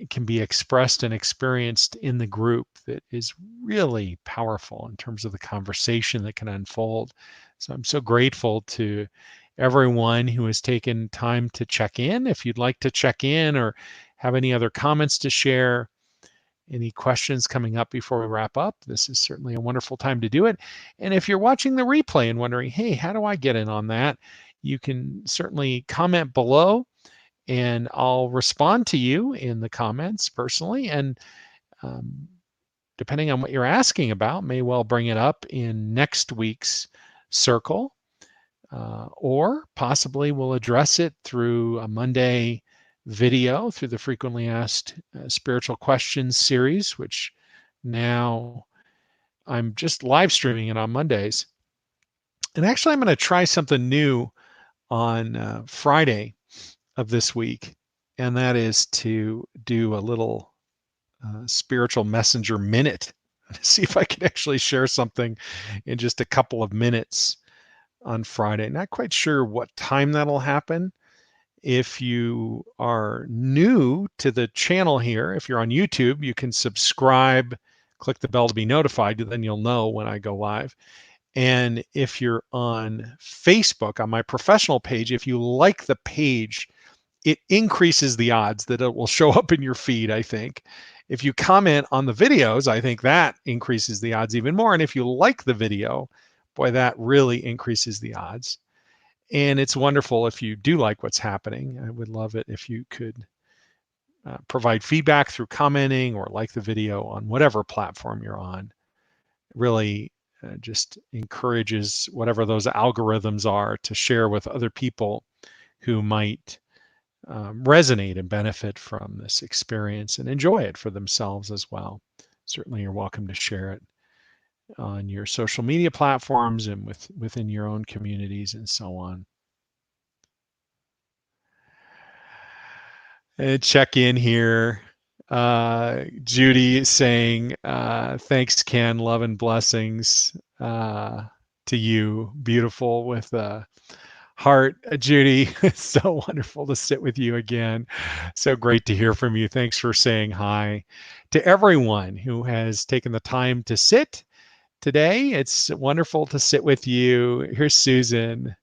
can be expressed and experienced in the group that is really powerful in terms of the conversation that can unfold. So I'm so grateful to everyone who has taken time to check in. If you'd like to check in or have any other comments to share, any questions coming up before we wrap up, this is certainly a wonderful time to do it. And if you're watching the replay and wondering, hey, how do I get in on that? You can certainly comment below and I'll respond to you in the comments personally. And um, depending on what you're asking about, may well bring it up in next week's circle, or possibly we'll address it through a Monday video through the Frequently Asked Spiritual Questions series, which now I'm just live streaming it on Mondays. And actually, I'm going to try something new on Friday of this week, and that is to do a little spiritual messenger minute. See if I can actually share something in just a couple of minutes on Friday. Not quite sure what time that'll happen. If you are new to the channel here, if you're on YouTube, you can subscribe, click the bell to be notified, then you'll know when I go live. And if you're on Facebook, on my professional page, if you like the page, it increases the odds that it will show up in your feed, I think. If you comment on the videos, I think that increases the odds even more. And if you like the video, boy, that really increases the odds. And it's wonderful if you do like what's happening. I would love it if you could provide feedback through commenting or like the video on whatever platform you're on. It really just encourages whatever those algorithms are to share with other people who might resonate and benefit from this experience and enjoy it for themselves as well. Certainly, you're welcome to share it on your social media platforms and within your own communities and so on. And check in here. Judy saying, thanks, Ken. Love and blessings to you. Beautiful with heart. Judy, it's so wonderful to sit with you again. So great to hear from you. Thanks for saying hi to everyone who has taken the time to sit today. It's wonderful to sit with you. Here's Susan.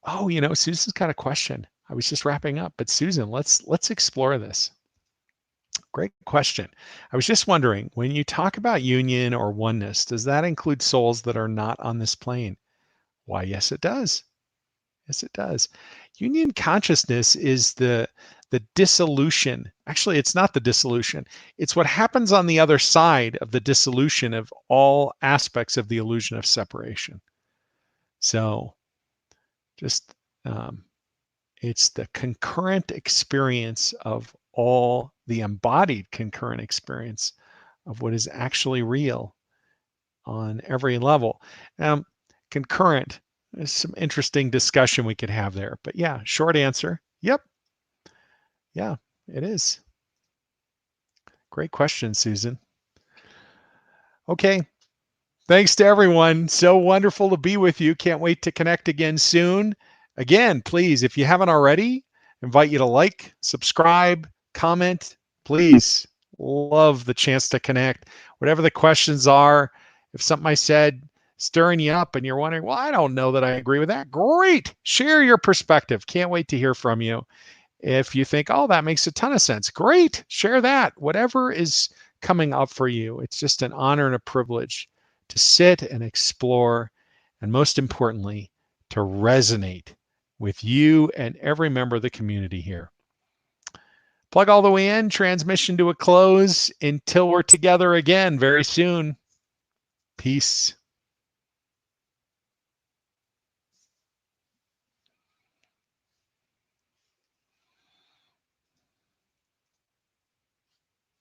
Oh, Susan's got a question. I was just wrapping up, but Susan, let's explore this. Great question. I was just wondering, when you talk about union or oneness, does that include souls that are not on this plane? Why, yes, it does. Yes, it does. Union consciousness is the dissolution. Actually, it's not the dissolution. It's what happens on the other side of the dissolution of all aspects of the illusion of separation. So just it's the concurrent experience of all the embodied concurrent experience of what is actually real on every level. Concurrent, there's some interesting discussion we could have there. But yeah, short answer, yep. Yeah, it is. Great question, Susan. Okay. Thanks to everyone. So wonderful to be with you. Can't wait to connect again soon. Again, please, if you haven't already, invite you to like, subscribe, comment. Please, love the chance to connect. Whatever the questions are, if something I said stirring you up and you're wondering, well, I don't know that I agree with that. Great. Share your perspective. Can't wait to hear from you. If you think, oh, that makes a ton of sense, great. Share that. Whatever is coming up for you. It's just an honor and a privilege to sit and explore, and most importantly, to resonate with you and every member of the community here. Plug all the way in, transmission to a close until we're together again very soon. Peace.